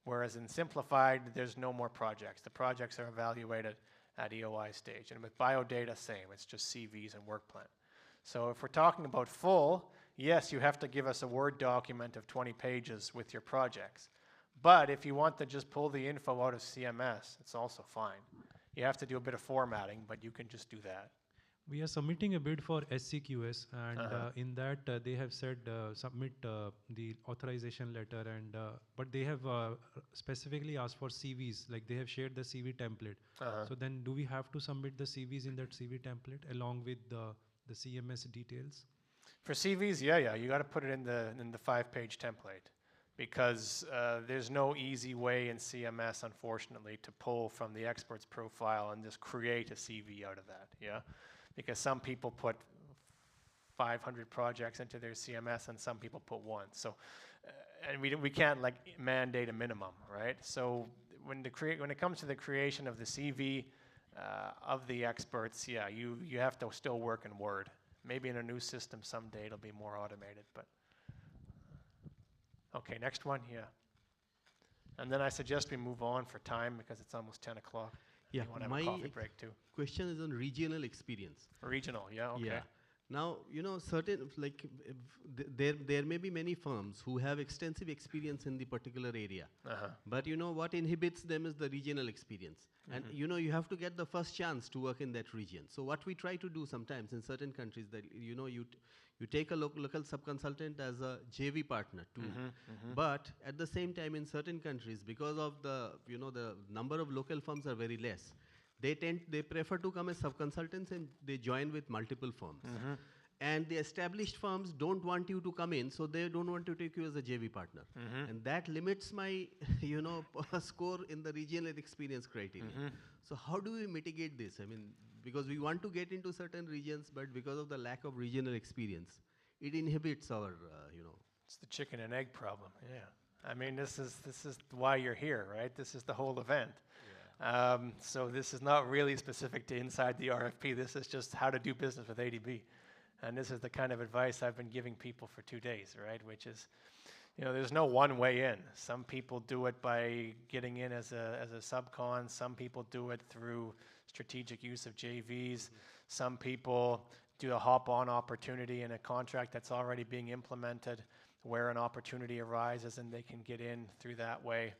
Whereas in simplified, there's no more projects. The projects are evaluated at EOI stage. And with biodata, same. It's just CVs and work plan. So if we're talking about full, yes, you have to give us a Word document of 20 pages with your projects. But if you want to just pull the info out of CMS, it's also fine. You have to do a bit of formatting, but you can just do that. We are submitting a bid for SCQS, and in that they have said submit the authorization letter, and but they have specifically asked for CVs, like they have shared the CV template. So then do we have to submit the CVs in that CV template along with the CMS details? For CVs, yeah, you got to put it in the 5-page template, because there's no easy way in CMS, unfortunately, to pull from the expert's profile and just create a CV out of that, yeah? Because some people put 500 projects into their CMS and some people put one. So, and we can't like mandate a minimum, right? So when it comes to the creation of the CV of the experts, yeah, you have to still work in Word. Maybe in a new system someday it'll be more automated, but. Okay, next one, yeah. And then I suggest we move on for time because it's almost 10 o'clock. Yeah, You want to have a coffee break too. question is on regional experience. Regional, yeah, okay. Yeah. Now, certain, like, there may be many firms who have extensive experience in the particular area. But what inhibits them is the regional experience. And, you have to get the first chance to work in that region. So what we try to do sometimes in certain countries that, you take a local sub-consultant as a JV partner too. But at the same time, in certain countries, because of the number of local firms are very less, they prefer to come as sub-consultants and they join with multiple firms. And the established firms don't want you to come in, so they don't want to take you as a JV partner. And that limits my, score in the regional experience criteria. So how do we mitigate this? I mean, because we want to get into certain regions, but because of the lack of regional experience, it inhibits our, It's the chicken and egg problem, yeah. I mean, this is why you're here, right? This is the whole event. So this is not really specific to inside the RFP. This is just how to do business with ADB. And this is the kind of advice I've been giving people for 2 days, right? Which is, there's no one way in. Some people do it by getting in as a subcon. Some people do it through strategic use of JVs. Some people do a hop-on opportunity in a contract that's already being implemented where an opportunity arises and they can get in through that way.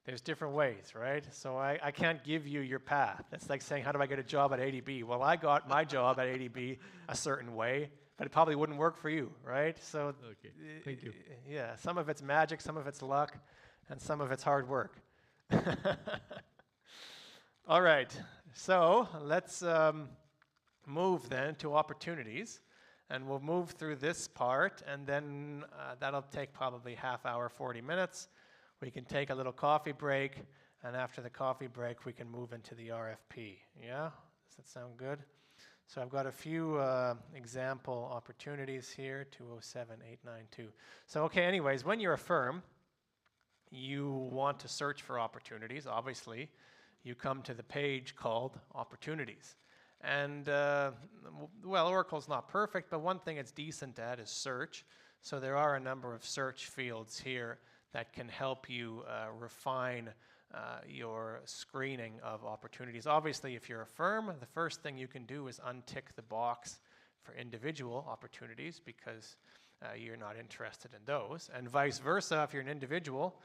There's different ways, right? So I can't give you your path. It's like saying, how do I get a job at ADB? Well, I got my job at ADB a certain way, but it probably wouldn't work for you, right? So, Okay. Thank you. Yeah, some of it's magic, some of it's luck, and some of it's hard work. All right, so let's move then to opportunities, and we'll move through this part, and then that'll take probably half hour, 40 minutes. We can take a little coffee break, and after the coffee break, we can move into the RFP. Yeah? Does that sound good? So I've got a few example opportunities here, 207892. So, okay, anyways, when you're a firm, you want to search for opportunities. Obviously, you come to the page called Opportunities. And, well, Oracle's not perfect, but one thing it's decent at is search. So there are a number of search fields here that can help you refine your screening of opportunities. Obviously, if you're a firm, the first thing you can do is untick the box for individual opportunities because you're not interested in those. And vice versa, if you're an individual,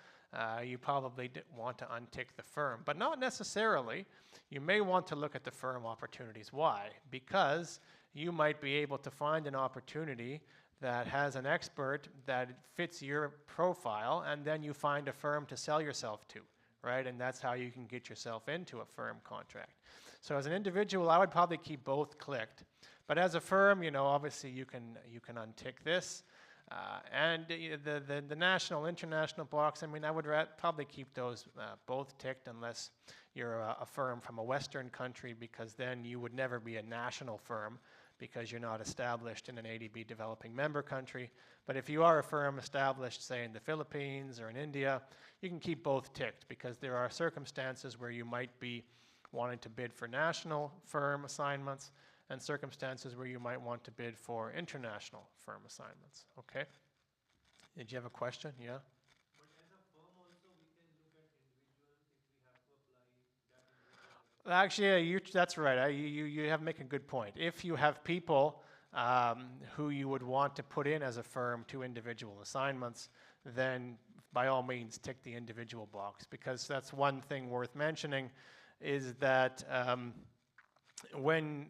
you probably want to untick the firm, but not necessarily. You may want to look at the firm opportunities. Why? Because you might be able to find an opportunity that has an expert that fits your profile, and then you find a firm to sell yourself to, right? And that's how you can get yourself into a firm contract. So as an individual, I would probably keep both clicked. But as a firm, obviously you can untick this. And the national, international box, I mean, I would probably keep those both ticked unless you're a firm from a Western country, because then you would never be a national firm because you're not established in an ADB developing member country. But if you are a firm established, say, in the Philippines or in India, you can keep both ticked because there are circumstances where you might be wanting to bid for national firm assignments, and circumstances where you might want to bid for international firm assignments. Okay? Did you have a question? Yeah? Actually, yeah, that's right. You have make a good point. If you have people who you would want to put in as a firm to individual assignments, then by all means tick the individual box, because that's one thing worth mentioning is that when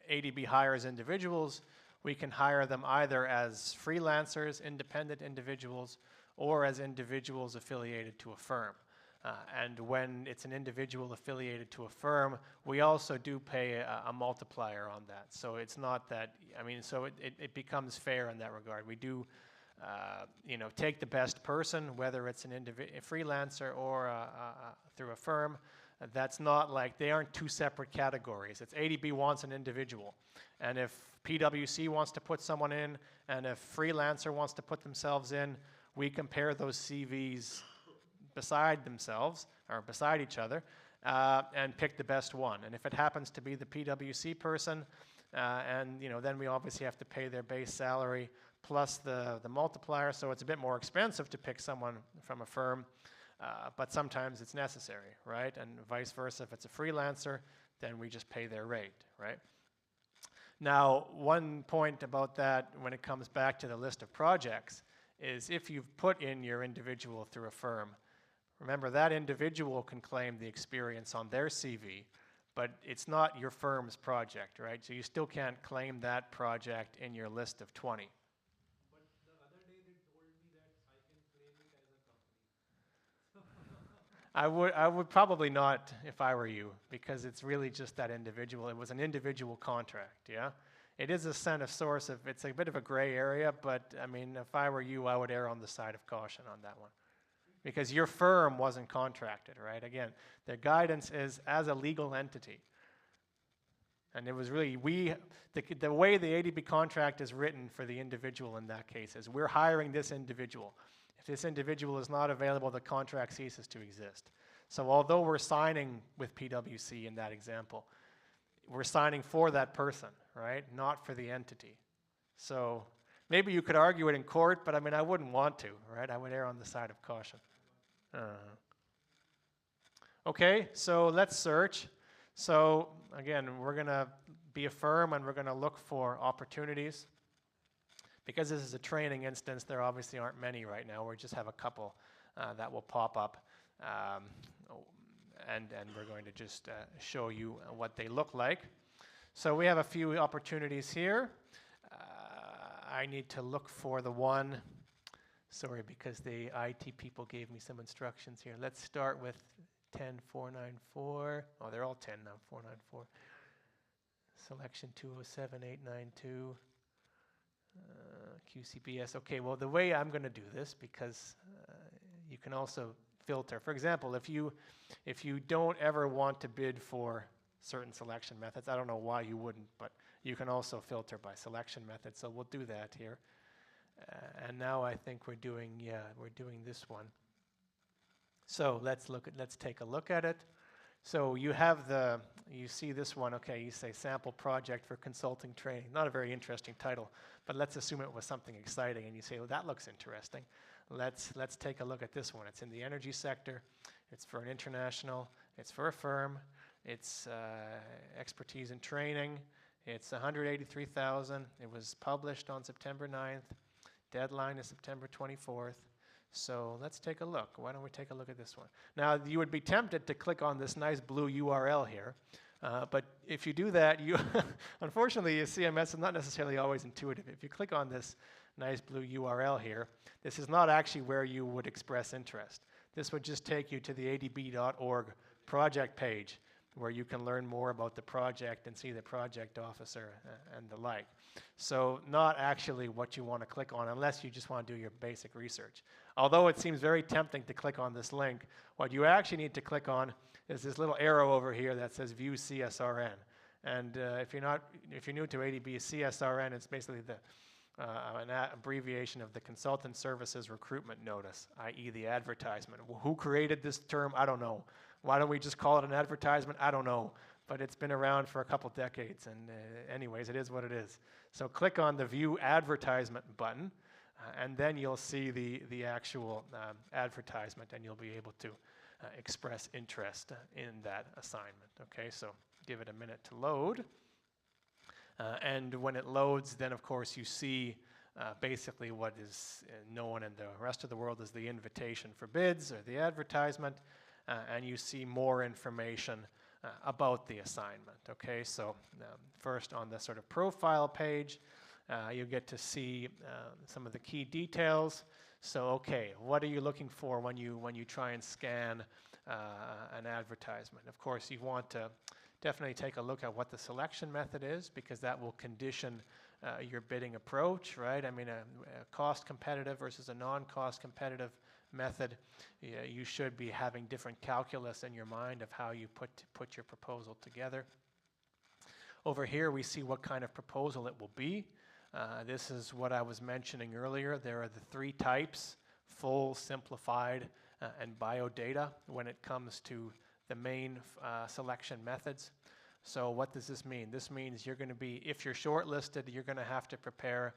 ADB hires individuals, we can hire them either as freelancers, independent individuals, or as individuals affiliated to a firm. And when it's an individual affiliated to a firm, we also do pay a multiplier on that. So it's not that, I mean, so it becomes fair in that regard. We do, take the best person, whether it's a freelancer or through a firm. That's not like, they aren't two separate categories. It's ADB wants an individual. And if PwC wants to put someone in, and if freelancer wants to put themselves in, we compare those CVs beside themselves, or beside each other, and pick the best one. And if it happens to be the PwC person, and then we obviously have to pay their base salary plus the multiplier, so it's a bit more expensive to pick someone from a firm, but sometimes it's necessary, right? And vice versa, if it's a freelancer, then we just pay their rate, right? Now, one point about that when it comes back to the list of projects is if you've put in your individual through a firm, remember that individual can claim the experience on their CV, but it's not your firm's project, right? So you still can't claim that project in your list of 20. But the other day they told me that I can claim it as a company. I would probably not if I were you, because it's really just that individual. It was an individual contract, yeah? It is a kind of source of, it's a bit of a gray area, but I mean, if I were you, I would err on the side of caution on that one. Because your firm wasn't contracted, right? Again, their guidance is as a legal entity. And it was really, the way the ADB contract is written for the individual in that case is we're hiring this individual. If this individual is not available, the contract ceases to exist. So although we're signing with PwC in that example, we're signing for that person, right? Not for the entity. So maybe you could argue it in court, but I mean, I wouldn't want to, right? I would err on the side of caution. Okay, so let's search. So again, we're going to be a firm and we're going to look for opportunities. Because this is a training instance, there obviously aren't many right now. We just have a couple that will pop up. And we're going to just show you what they look like. So we have a few opportunities here. I need to look for the one. Sorry, because the IT people gave me some instructions here. Let's start with 10494. Oh, they're all 10 now, 494. Selection 207892. QCBS. Okay, well, the way I'm going to do this, because you can also filter. For example, if you don't ever want to bid for certain selection methods, I don't know why you wouldn't, but you can also filter by selection method. So we'll do that here. And now I think we're doing this one. So let's take a look at it. So you see this one, okay, you say sample project for consulting training. Not a very interesting title, but let's assume it was something exciting, and you say, well, that looks interesting. Let's take a look at this one. It's in the energy sector. It's for an international. It's for a firm. It's expertise in training. It's 183,000. It was published on September 9th. Deadline is September 24th. So let's take a look. Why don't we take a look at this one? Now, you would be tempted to click on this nice blue URL here. But if you do that, unfortunately, CMS is not necessarily always intuitive. If you click on this nice blue URL here, this is not actually where you would express interest. This would just take you to the adb.org project page, where you can learn more about the project and see the project officer and the like. So not actually what you want to click on unless you just want to do your basic research. Although it seems very tempting to click on this link, what you actually need to click on is this little arrow over here that says View CSRN. And if you're new to ADB, CSRN is basically an abbreviation of the Consultant Services Recruitment Notice, i.e. the advertisement. Who created this term? I don't know. Why don't we just call it an advertisement? I don't know. but it's been around for a couple decades, and anyways, it is what it is. So click on the View Advertisement button, and then you'll see the actual advertisement, and you'll be able to express interest in that assignment. Okay, so give it a minute to load. And when it loads, then of course you see basically what is known in the rest of the world as the invitation for bids or the advertisement, and you see more information about the assignment. Okay, so first on the sort of profile page, you get to see some of the key details. So okay, what are you looking for when you try and scan an advertisement? Of course, you want to definitely take a look at what the selection method is, because that will condition your bidding approach, right? I mean, a cost competitive versus a non-cost competitive method, you should be having different calculus in your mind of how you put your proposal together. Over here, we see what kind of proposal it will be. This is what I was mentioning earlier. There are the three types: full, simplified, and biodata when it comes to the main selection methods. So what does this mean? This means you're going to be, if you're shortlisted, you're going to have to prepare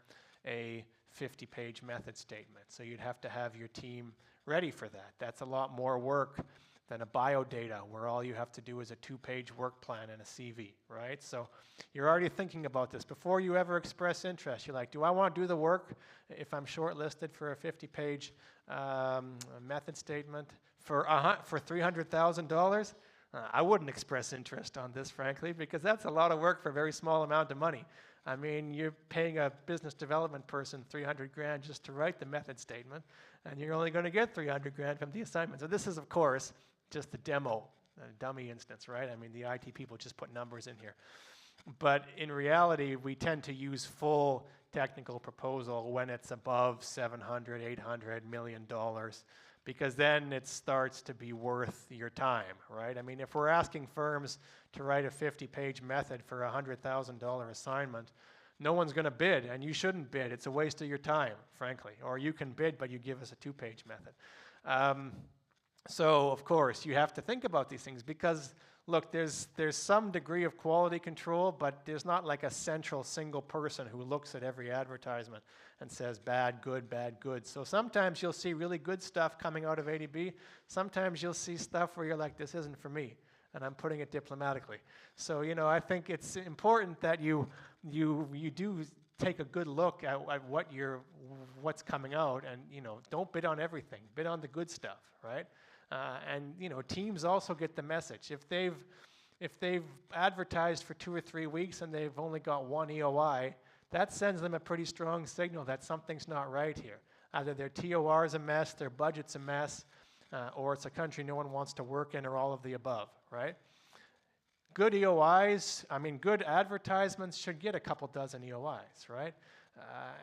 a 50-page method statement. So you'd have to have your team ready for that. That's a lot more work than a biodata, where all you have to do is a 2-page work plan and a CV, right? So you're already thinking about this. Before you ever express interest, you're like, do I want to do the work if I'm shortlisted for a 50-page method statement for $300,000? I wouldn't express interest on this, frankly, because that's a lot of work for a very small amount of money. I mean, you're paying a business development person 300 grand just to write the method statement, and you're only going to get 300 grand from the assignment. So this is, of course, just the demo, a dummy instance, right? I mean, the IT people just put numbers in here. But in reality, we tend to use full technical proposal when it's above 700, 800 million dollars, because then it starts to be worth your time, right? I mean, if we're asking firms to write a 50-page method for a $100,000 assignment, no one's going to bid, and you shouldn't bid. It's a waste of your time, frankly. Or you can bid, but you give us a 2-page method. So, of course, you have to think about these things, because, look, there's some degree of quality control, but there's not like a central single person who looks at every advertisement and says bad, good, bad, good. So sometimes you'll see really good stuff coming out of ADB. Sometimes you'll see stuff where you're like, this isn't for me, and I'm putting it diplomatically. So, you know, I think it's important that you do take a good look at what's coming out, and, you know, don't bid on everything. Bid on the good stuff, right? And, you know, teams also get the message. If they've advertised for 2 or 3 weeks and they've only got one EOI, that sends them a pretty strong signal that something's not right here. Either their TOR is a mess, their budget's a mess, or it's a country no one wants to work in, or all of the above, right? Good EOIs, I mean, good advertisements should get a couple dozen EOIs, right?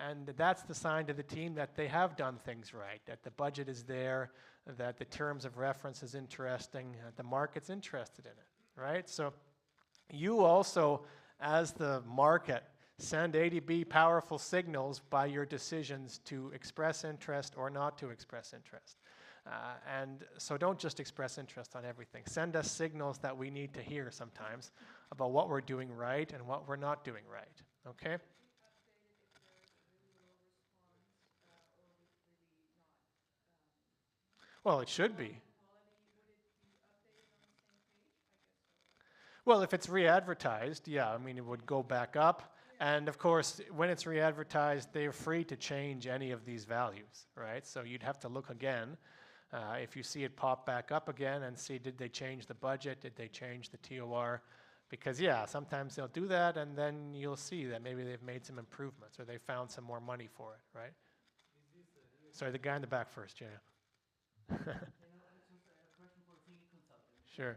And that's the sign to the team that they have done things right, that the budget is there, that the terms of reference is interesting, that the market's interested in it, right? So you also, as the market, send ADB powerful signals by your decisions to express interest or not to express interest. And so don't just express interest on everything. Send us signals that we need to hear sometimes about what we're doing right and what we're not doing right, okay? Well, it should be. Well, if it's re-advertised, yeah, I mean, it would go back up. And of course, when it's re-advertised, they're free to change any of these values, right? So you'd have to look again. If you see it pop back up again and see, did they change the budget? Did they change the TOR? Because, yeah, sometimes they'll do that, and then you'll see that maybe they've made some improvements or they found some more money for it, right? Sorry, the guy in the back first, yeah. Sure.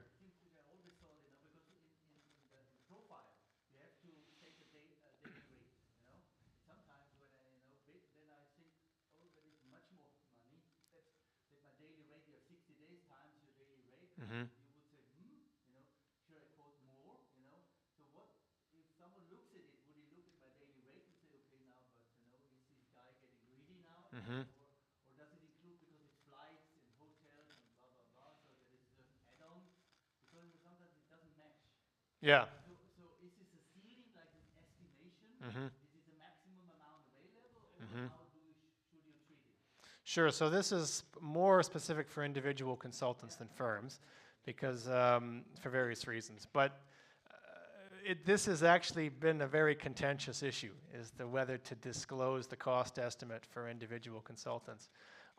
Mm-hmm. You would say, should I quote more? So what if someone looks at it? Would he look at my daily rate and say, okay, now, but is this guy getting greedy now? Mm-hmm. Or does it include because it's flights and hotels and blah blah blah? So there is certain add-ons because sometimes it doesn't match. Yeah. So is this a ceiling, like an estimation? Mm-hmm. Is this a maximum amount available, or Mhm. how should you treat it? Sure. So this is more specific for individual consultants than firms, because for various reasons. But this has actually been a very contentious issue: is the whether to disclose the cost estimate for individual consultants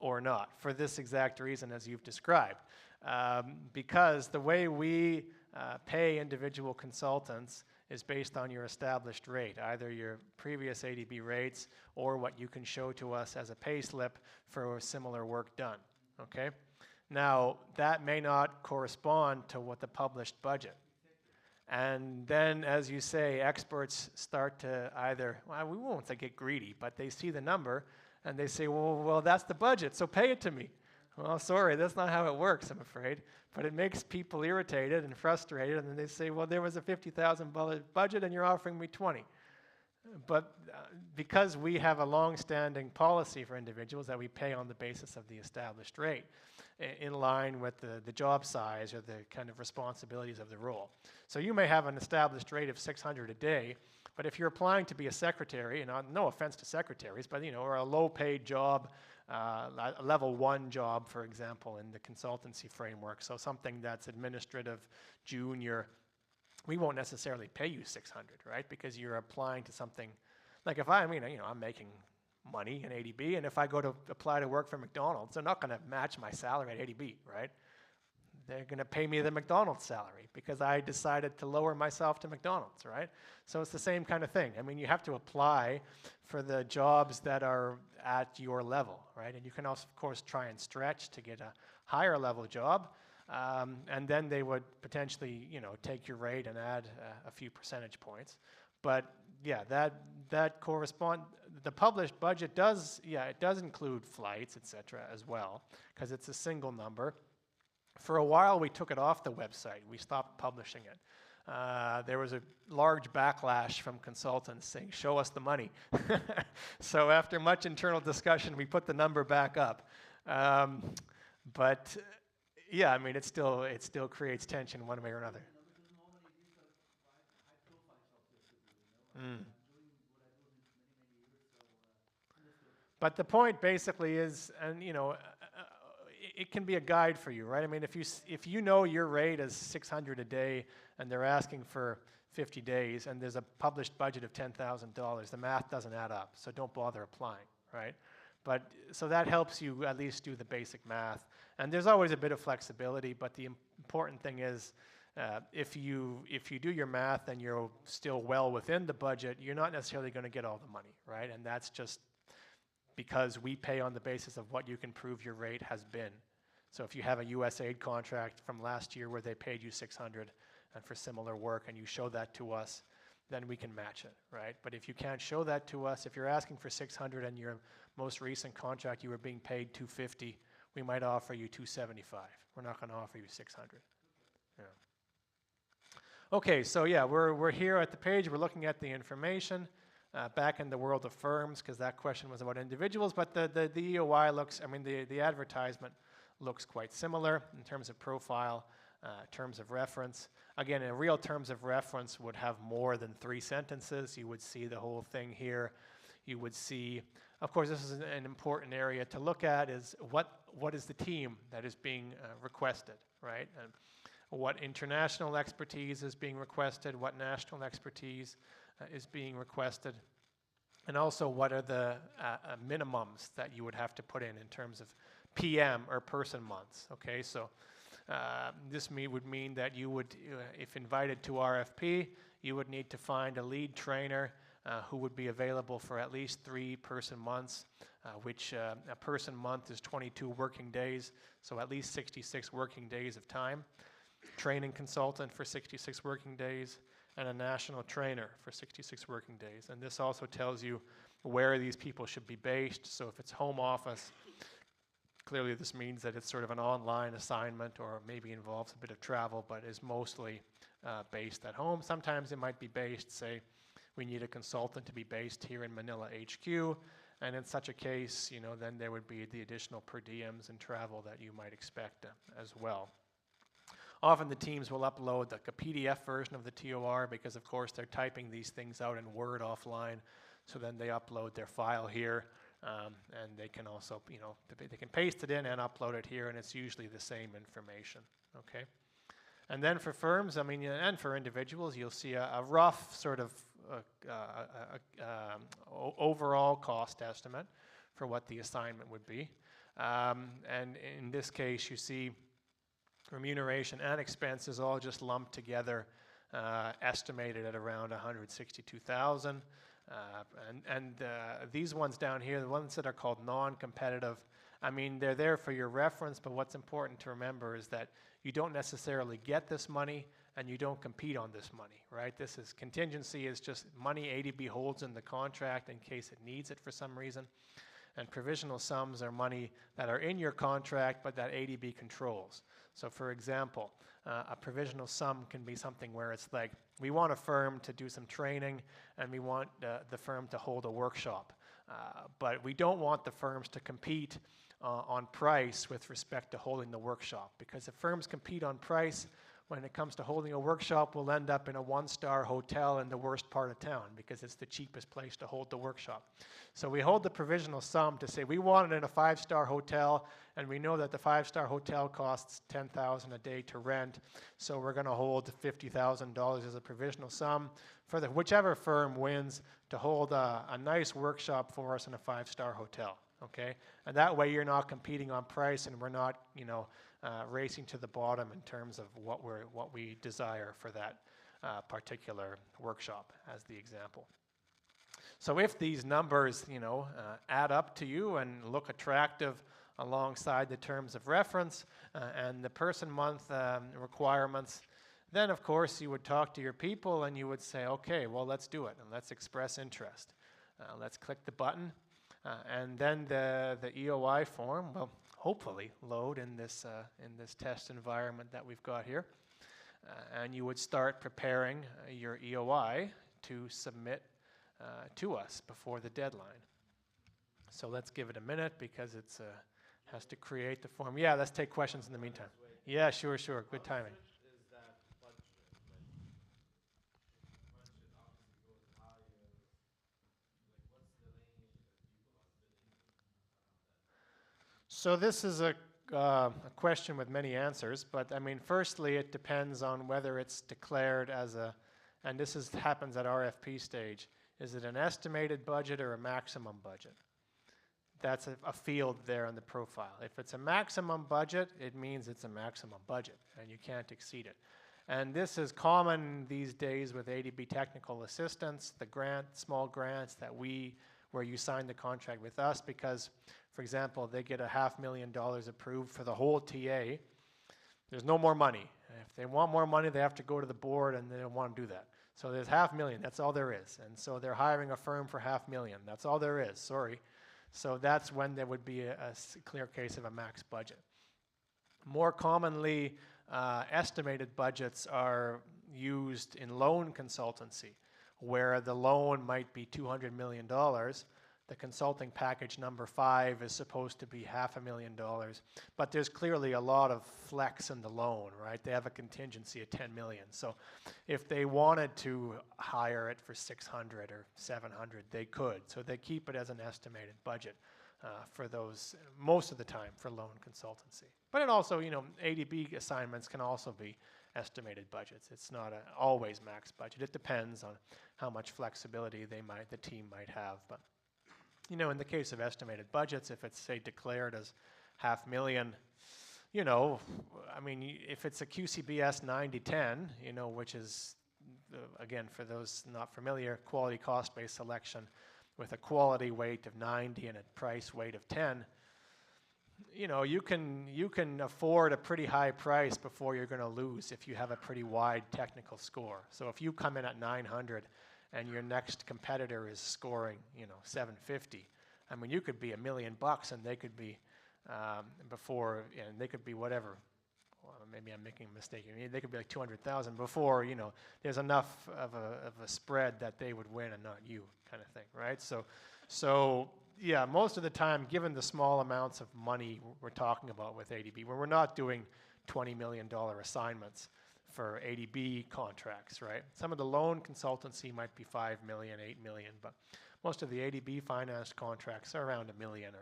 or not, for this exact reason as you've described. Because the way we pay individual consultants is based on your established rate, either your previous ADB rates or what you can show to us as a pay slip for similar work done, okay? Now, that may not correspond to what the published budget. And then, as you say, experts start to either, well, we won't say get greedy, but they see the number and they say, well, that's the budget, so pay it to me. Well, sorry, that's not how it works, I'm afraid. But it makes people irritated and frustrated, and then they say, well, there was a $50,000 budget and you're offering me 20. But because we have a long-standing policy for individuals that we pay on the basis of the established rate, in line with the job size or the kind of responsibilities of the role. So you may have an established rate of $600 a day, but if you're applying to be a secretary, and no offense to secretaries, but or a low-paid job, a level 1 job, for example, in the consultancy framework, so something that's administrative, junior, we won't necessarily pay you $600, right? Because you're applying to something, like if I'm making money in ADB, and if I go to apply to work for McDonald's, they're not going to match my salary at ADB, right? They're going to pay me the McDonald's salary because I decided to lower myself to McDonald's, right? So it's the same kind of thing. I mean, you have to apply for the jobs that are at your level, right? And you can also, of course, try and stretch to get a higher level job, and then they would potentially, take your rate and add a few percentage points. But yeah, that the published budget does include flights, etc. as well, because it's a single number. For a while, we took it off the website. We stopped publishing it. There was a large backlash from consultants saying, show us the money. So after much internal discussion, we put the number back up. But yeah, I mean, it still creates tension one way or another. Because normally these are quite high-profile jobs you have to do. Mm. I'm doing what I do in many years, so understood. But the point basically is, and it can be a guide for you, right? I mean, if you know your rate is $600 a day and they're asking for 50 days and there's a published budget of $10,000, the math doesn't add up, so don't bother applying, right? But so that helps you at least do the basic math. And there's always a bit of flexibility, but the important thing is if you do your math and you're still well within the budget, you're not necessarily going to get all the money, right? And that's just because we pay on the basis of what you can prove your rate has been. So if you have a USAID contract from last year where they paid you $600 and for similar work and you show that to us, then we can match it, right? But if you can't show that to us, if you're asking for $600 and your most recent contract you were being paid $250, we might offer you $275. We're not going to offer you $600. Yeah. Okay, so yeah, we're here at the page. We're looking at the information. Back in the world of firms, because that question was about individuals, but the EOI looks, the advertisement looks quite similar in terms of profile, terms of reference. Again, in real terms of reference would have more than 3 sentences. You would see the whole thing here. You would see, of course, this is an important area to look at, is what is the team that is being requested, right? And what international expertise is being requested, what national expertise is being requested, and also what are the minimums that you would have to put in terms of PM or person months, okay? So this would mean that you would, if invited to RFP, you would need to find a lead trainer who would be available for at least 3 person months, which a person month is 22 working days, so at least 66 working days of time. Training consultant for 66 working days, and a national trainer for 66 working days. And this also tells you where these people should be based. So if it's home office, clearly this means that it's sort of an online assignment or maybe involves a bit of travel, but is mostly based at home. Sometimes it might be based, say, we need a consultant to be based here in Manila HQ, and in such a case, then there would be the additional per diems and travel that you might expect as well. Often the teams will upload like a PDF version of the TOR because, of course, they're typing these things out in Word offline. So then they upload their file here, and they can also, they can paste it in and upload it here, and it's usually the same information, okay? And then for firms, and for individuals, you'll see a rough sort of overall cost estimate for what the assignment would be. And in this case, you see remuneration and expenses all just lumped together, estimated at around 162,000. These ones down here, the ones that are called non-competitive, they're there for your reference, but what's important to remember is that you don't necessarily get this money and you don't compete on this money, right? This is contingency, is just money ADB holds in the contract in case it needs it for some reason. And provisional sums are money that are in your contract but that ADB controls. So for example, a provisional sum can be something where it's like, we want a firm to do some training and we want the firm to hold a workshop. But we don't want the firms to compete on price with respect to holding the workshop, because if firms compete on price, when it comes to holding a workshop, we'll end up in a one-star hotel in the worst part of town because it's the cheapest place to hold the workshop. So we hold the provisional sum to say we want it in a 5-star hotel, and we know that the 5-star hotel costs $10,000 a day to rent, so we're going to hold $50,000 as a provisional sum for whichever firm wins to hold a nice workshop for us in a 5-star hotel. Okay, and that way you're not competing on price, and we're not, racing to the bottom in terms of what we desire for that particular workshop, as the example. So if these numbers, add up to you and look attractive alongside the terms of reference and the person month requirements, then of course you would talk to your people and you would say, okay, well, let's do it and let's express interest. Let's click the button. And then the EOI form will hopefully load in this test environment that we've got here. And you would start preparing your EOI to submit to us before the deadline. So let's give it a minute because it has to create the form. Yeah, let's take questions in the meantime. Yeah, sure. Good timing. So this is a question with many answers, but firstly, it depends on whether it's declared as and this happens at RFP stage. Is it an estimated budget or a maximum budget? That's a field there on the profile. If it's a maximum budget, it means it's a maximum budget, and you can't exceed it. And this is common these days with ADB technical assistance, the small grants where you sign the contract with us, because, for example, they get $500,000 approved for the whole TA. There's no more money. If they want more money, they have to go to the board, and they don't want to do that. So there's $500,000. That's all there is. And so they're hiring a firm for $500,000. That's all there is. Sorry. So that's when there would be a clear case of a max budget. More commonly, estimated budgets are used in loan consultancy, where the loan might be $200 million. The consulting package number 5 is supposed to be $500,000, but there's clearly a lot of flex in the loan, right? They have a contingency of $10 million. So if they wanted to hire it for 600 or 700, they could. So they keep it as an estimated budget for those, most of the time, for loan consultancy. But it also, ADB assignments can also be estimated budgets. It's not always max budget. It depends on how much flexibility the team might have. But in the case of estimated budgets, if it's, say, declared as $500,000, if it's a QCBS 9010, which is, again, for those not familiar, quality cost-based selection with a quality weight of 90 and a price weight of 10, you can afford a pretty high price before you're going to lose if you have a pretty wide technical score. So if you come in at 900 and your next competitor is scoring, 750, you could be $1 million and they could be they could be whatever. Well, maybe I'm making a mistake. They could be like 200,000 before there's enough of a spread that they would win and not you, kind of thing, right? So yeah, most of the time, given the small amounts of money we're talking about with ADB, when we're not doing $20 million assignments for ADB contracts, right? Some of the loan consultancy might be 5 million, 8 million, but most of the ADB financed contracts are around $1 million,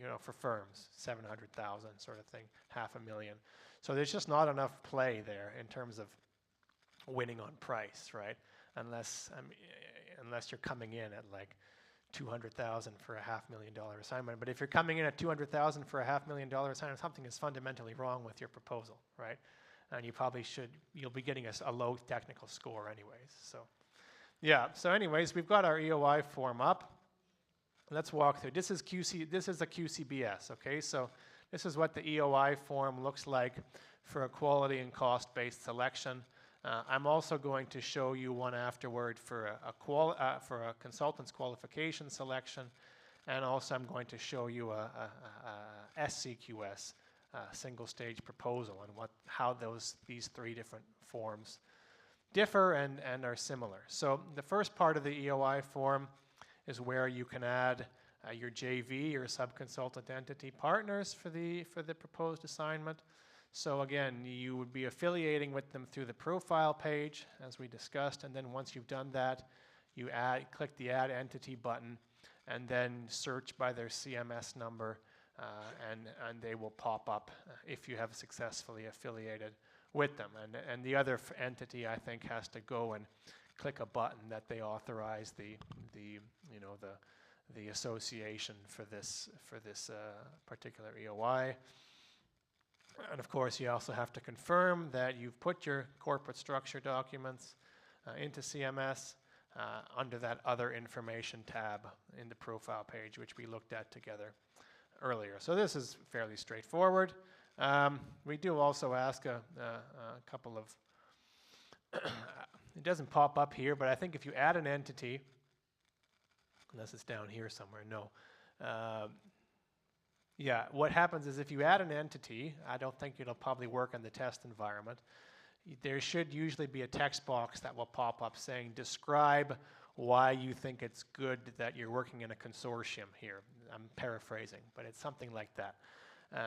or for firms, 700,000 sort of thing, $500,000. So there's just not enough play there in terms of winning on price, right? Unless you're coming in at like 200,000 for a $500,000 assignment. But if you're coming in at 200,000 for a $500,000 assignment, something is fundamentally wrong with your proposal, right? And you'll be getting a low technical score anyways. So, yeah. So anyways, we've got our EOI form up. Let's walk through. This is a QCBS, okay? So this is what the EOI form looks like for a quality and cost-based selection. I'm also going to show you one afterward for a consultant's qualification selection, and also I'm going to show you a SCQS, single stage proposal, and how these three different forms differ and are similar. So the first part of the EOI form is where you can add your JV, your subconsultant entity partners for the proposed assignment. So again, you would be affiliating with them through the profile page, as we discussed, and then once you've done that, you click the Add Entity button, and then search by their CMS number, and they will pop up if you have successfully affiliated with them. And the other entity, I think, has to go and click a button that they authorize the association for this particular EOI. And of course, you also have to confirm that you've put your corporate structure documents into CMS under that other information tab in the profile page, which we looked at together earlier. So this is fairly straightforward. We do also ask a couple of, it doesn't pop up here, but I think if you add an entity, unless it's down here somewhere, no. Yeah, what happens is if you add an entity, I don't think it'll probably work in the test environment. There should usually be a text box that will pop up saying, describe why you think it's good that you're working in a consortium here. I'm paraphrasing, but it's something like that.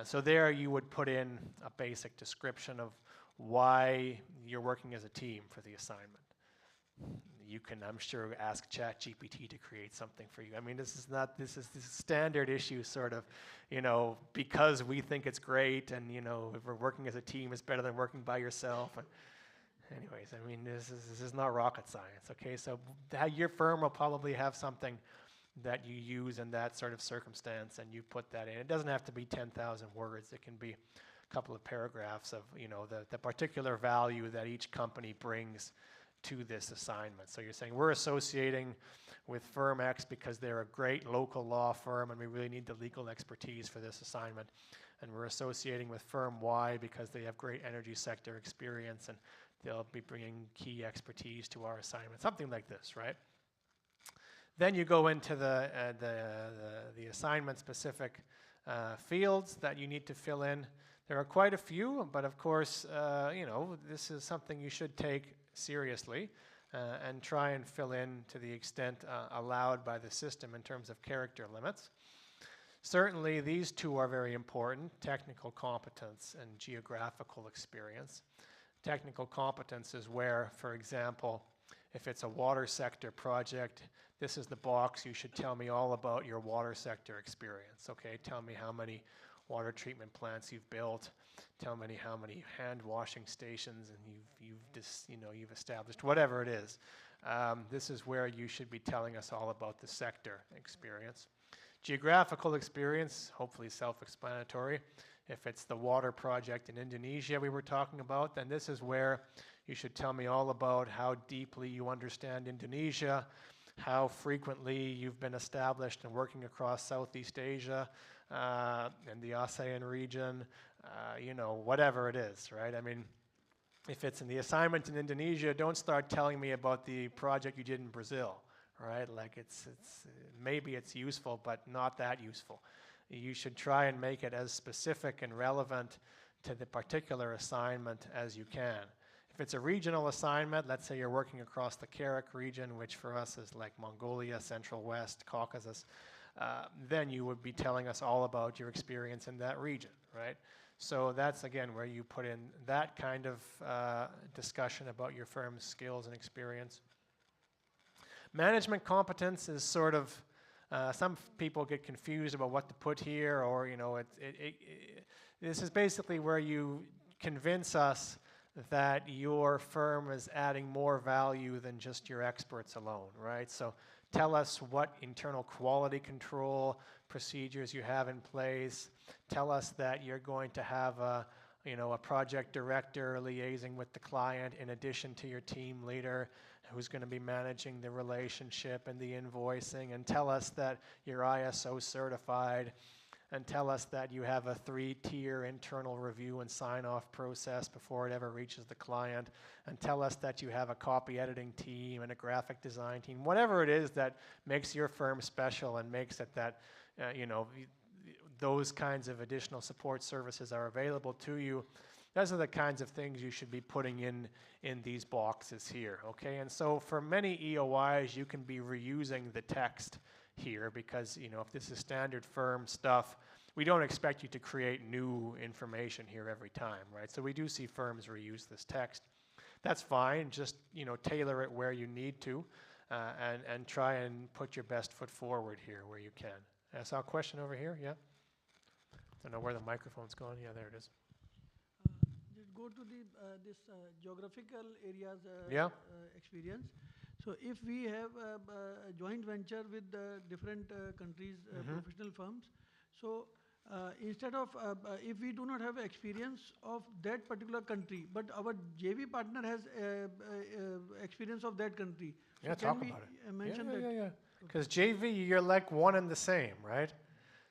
So there you would put in a basic description of why you're working as a team for the assignment. You can, I'm sure, ask ChatGPT to create something for you. I mean, this is standard issue sort of, because we think it's great, and, if we're working as a team, it's better than working by yourself. And anyways, I mean, this is not rocket science, okay? So your firm will probably have something that you use in that sort of circumstance, and you put that in. It doesn't have to be 10,000 words. It can be a couple of paragraphs of, the particular value that each company brings to this assignment. So you're saying we're associating with firm X because they're a great local law firm and we really need the legal expertise for this assignment. And we're associating with firm Y because they have great energy sector experience and they'll be bringing key expertise to our assignment. Something like this, right? Then you go into the assignment specific fields that you need to fill in. There are quite a few, but of course, this is something you should take seriously and try and fill in to the extent allowed by the system in terms of character limits. Certainly, these two are very important, technical competence and geographical experience. Technical competence is where, for example, if it's a water sector project, this is the box. You should tell me all about your water sector experience, okay? Tell me how many water treatment plants you've built. Tell me how many hand washing stations and you've established, whatever it is. This is where you should be telling us all about the sector experience. Geographical experience, hopefully self-explanatory. If it's the water project in Indonesia we were talking about, then this is where you should tell me all about how deeply you understand Indonesia, how frequently you've been established and working across Southeast Asia and the ASEAN region, whatever it is, right? I mean, if it's in the assignment in Indonesia, don't start telling me about the project you did in Brazil, right? Like maybe it's useful, but not that useful. You should try and make it as specific and relevant to the particular assignment as you can. If it's a regional assignment, let's say you're working across the Karak region, which for us is like Mongolia, Central West, Caucasus, then you would be telling us all about your experience in that region, right? So that's, again, where you put in that kind of discussion about your firm's skills and experience. Management competence is sort of, some people get confused about what to put here, or, you know, this is basically where you convince us that your firm is adding more value than just your experts alone, right? So tell us what internal quality control procedures you have in place. Tell us that you're going to have a project director liaising with the client in addition to your team leader who's going to be managing the relationship and the invoicing, and tell us that you're ISO certified, and tell us that you have a 3-tier internal review and sign-off process before it ever reaches the client, and tell us that you have a copy editing team and a graphic design team. Whatever it is that makes your firm special and makes it that, those kinds of additional support services are available to you. Those are the kinds of things you should be putting in these boxes here, okay? And so for many EOIs, you can be reusing the text here because, if this is standard firm stuff, we don't expect you to create new information here every time, right? So we do see firms reuse this text. That's fine, just, tailor it where you need to and try and put your best foot forward here where you can. I saw a question over here, yeah? Don't know where the microphone's going. Yeah, there it is. Just go to the this geographical areas experience. So if we have a joint venture with different countries, professional firms, so instead of, if we do not have experience of that particular country, but our JV partner has experience of that country. Yeah, so talk can about it. Mention that? Yeah. Because JV, you're like one and the same, right?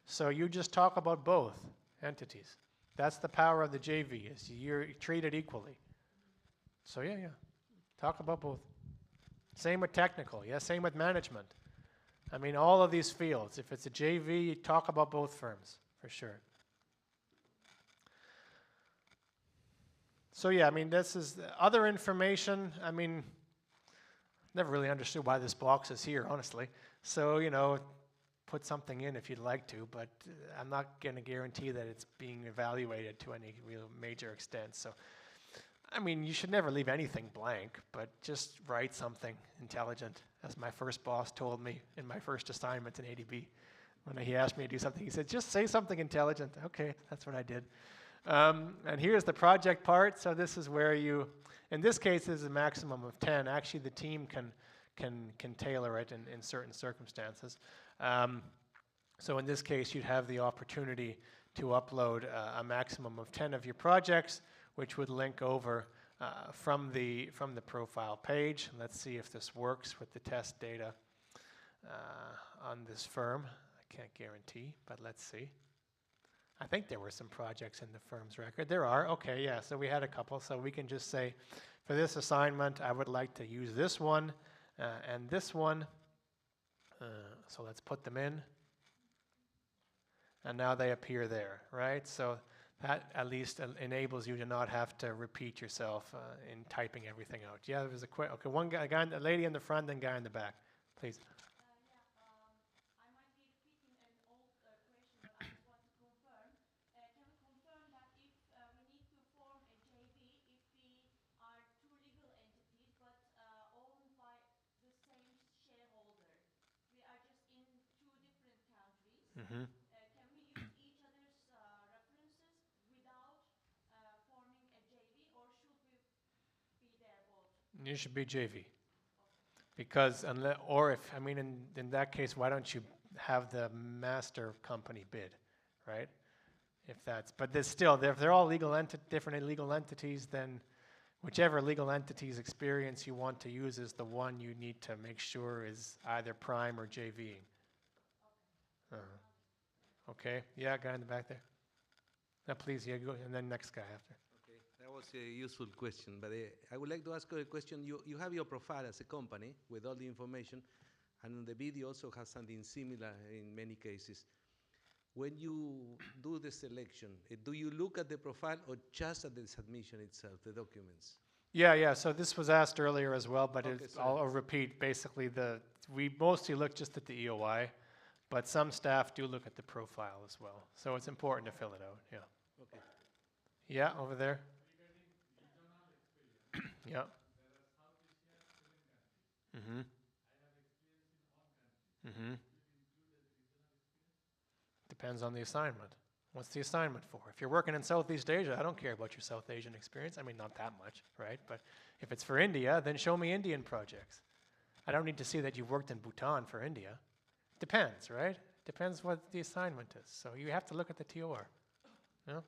So you just talk about both entities. That's the power of the JV, is you're treated equally. So yeah. Talk about both. Same with technical, same with management. I mean, all of these fields. If it's a JV, you talk about both firms, for sure. So yeah, I mean, this is other information. I mean, never really understood why this box is here, honestly. So, put something in if you'd like to, but I'm not going to guarantee that it's being evaluated to any real major extent. So, I mean, you should never leave anything blank, but just write something intelligent, as my first boss told me in my first assignment in ADB. When he asked me to do something, he said, just say something intelligent. Okay, that's what I did. And here's the project part. So this is where you, in this case, this is a maximum of 10. Actually, the team can tailor it in certain circumstances. So in this case, you'd have the opportunity to upload a maximum of 10 of your projects, which would link over from the profile page. Let's see if this works with the test data on this firm. I can't guarantee, but let's see. I think there were some projects in the firm's record. There are, okay, yeah, so we had a couple. So we can just say, for this assignment, I would like to use this one and this one. So let's put them in. And now they appear there, right? So that at least enables you to not have to repeat yourself in typing everything out. Yeah, there was a quick, okay, one guy, a lady in the front, then guy in the back, please. I might be repeating an old question, but I just want to confirm. Can we confirm that if we need to form a JV, if we are two legal entities but owned by the same shareholder, we are just in two different countries. Mm-hmm. Can we use each other's references without forming a JV, or should we be there both? You should be JV. Because, or if, I mean, in that case, why don't you have the master company bid, right? If that's, but there's still, if they're all different legal entities, then whichever legal entity's experience you want to use is the one you need to make sure is either prime or JV. Okay, yeah, guy in the back there. Now please, yeah, go, and then next guy after. Okay, that was a useful question, but I would like to ask you a question. You have your profile as a company with all the information, and the video also has something similar in many cases. When you do the selection, do you look at the profile or just at the submission itself, the documents? Yeah, so this was asked earlier as well, but Okay, I'll repeat basically we mostly look just at the EOI, but some staff do look at the profile as well. So it's important to fill it out, yeah. Okay. Yeah, over there. Yeah. Mm-hmm. Mm-hmm. Depends on the assignment. What's the assignment for? If you're working in Southeast Asia, I don't care about your South Asian experience. I mean, not that much, right? But if it's for India, then show me Indian projects. I don't need to see that you've worked in Bhutan for India. Depends, right? Depends what the assignment is. So you have to look at the TOR. Yeah?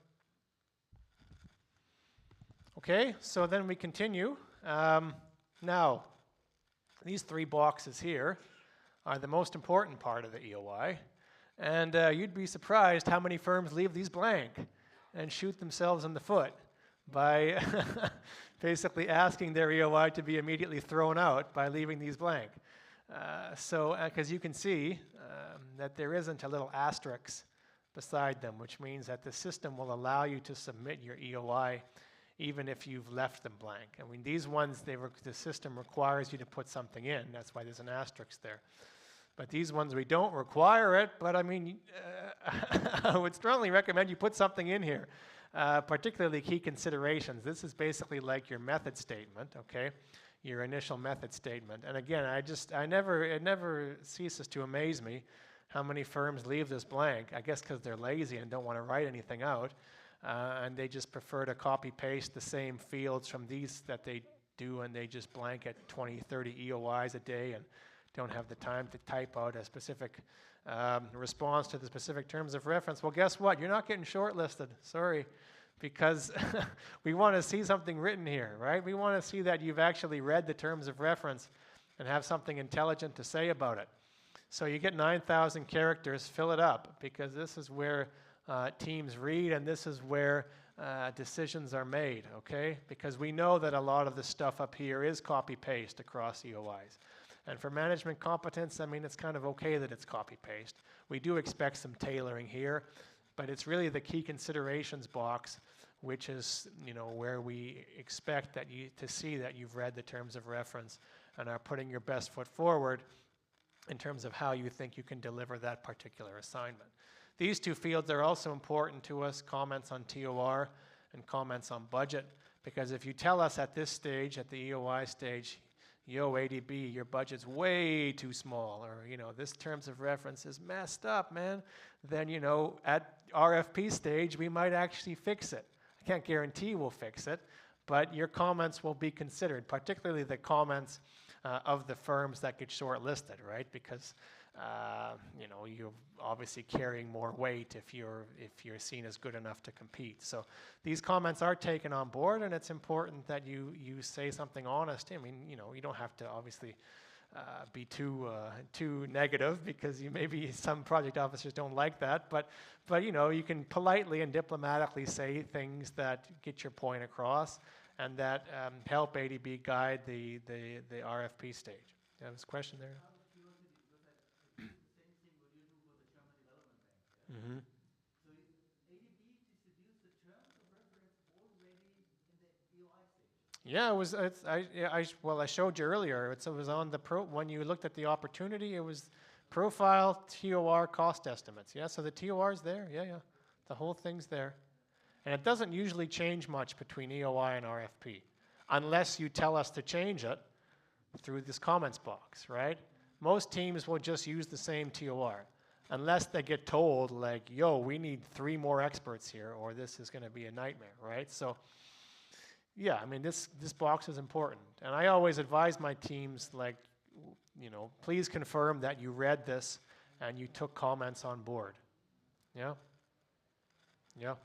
Okay, so then we continue. Now, these three boxes here are the most important part of the EOI. And you'd be surprised how many firms leave these blank and shoot themselves in the foot by basically asking their EOI to be immediately thrown out by leaving these blank. Because you can see that there isn't a little asterisk beside them, which means that the system will allow you to submit your EOI even if you've left them blank. I mean, these ones, the system requires you to put something in. That's why there's an asterisk there. But these ones, we don't require it, but I mean, I would strongly recommend you put something in here, particularly key considerations. This is basically like your method statement, okay? Your initial method statement. And again, it never ceases to amaze me how many firms leave this blank, I guess because they're lazy and don't want to write anything out, and they just prefer to copy-paste the same fields from these that they do, and they just blank at 20, 30 EOIs a day and don't have the time to type out a specific response to the specific terms of reference. Well, guess what? You're not getting shortlisted. Sorry. Because we want to see something written here, right? We want to see that you've actually read the terms of reference and have something intelligent to say about it. So you get 9,000 characters, fill it up, because this is where teams read and this is where decisions are made, okay? Because we know that a lot of the stuff up here is copy-paste across EOIs. And for management competence, I mean, it's kind of okay that it's copy-paste. We do expect some tailoring here, but it's really the key considerations box, which is, you know, where we expect that to see that you've read the terms of reference and are putting your best foot forward in terms of how you think you can deliver that particular assignment. These two fields are also important to us, comments on TOR and comments on budget, because if you tell us at this stage, at the EOI stage, yo, ADB, your budget's way too small, or, you know, this terms of reference is messed up, man, then, you know, at RFP stage, we might actually fix it. I can't guarantee we'll fix it, but your comments will be considered, particularly the comments of the firms that get shortlisted, right? Because, you know, you're obviously carrying more weight if you're seen as good enough to compete. So these comments are taken on board, and it's important that you say something honest. I mean, you know, you don't have to obviously be too negative, because maybe some project officers don't like that. But you know, you can politely and diplomatically say things that get your point across and that help ADB guide the RFP stage. You have a question there? Mm-hmm. So ADB distributes the terms of reference already in the EOI stage? Yeah, I showed you earlier. It was on the when you looked at the opportunity, it was profile, TOR, cost estimates. Yeah, so the TOR's there. Yeah. The whole thing's there. And it doesn't usually change much between EOI and RFP, unless you tell us to change it through this comments box, right? Most teams will just use the same TOR, unless they get told, like, yo, we need 3 more experts here, or this is going to be a nightmare, right? So, yeah, I mean, this box is important. And I always advise my teams, like, you know, please confirm that you read this and you took comments on board. Yeah? Yeah.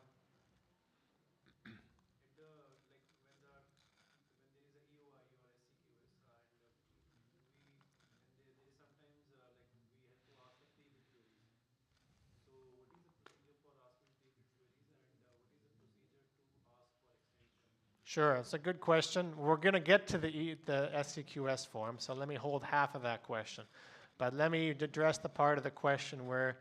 Sure, it's a good question. We're going to get to the SCQS form, so let me hold half of that question. But let me address the part of the question where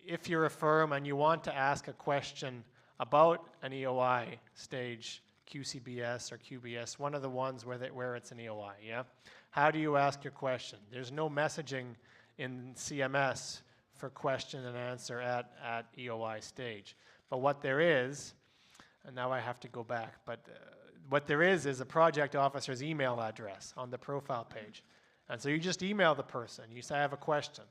if you're a firm and you want to ask a question about an EOI stage, QCBS or QBS, one of the ones where it's an EOI, yeah? How do you ask your question? There's no messaging in CMS for question and answer at EOI stage. But what there is And now I have to go back. But what there is a project officer's email address on the profile page. And so you just email the person. You say, I have a question.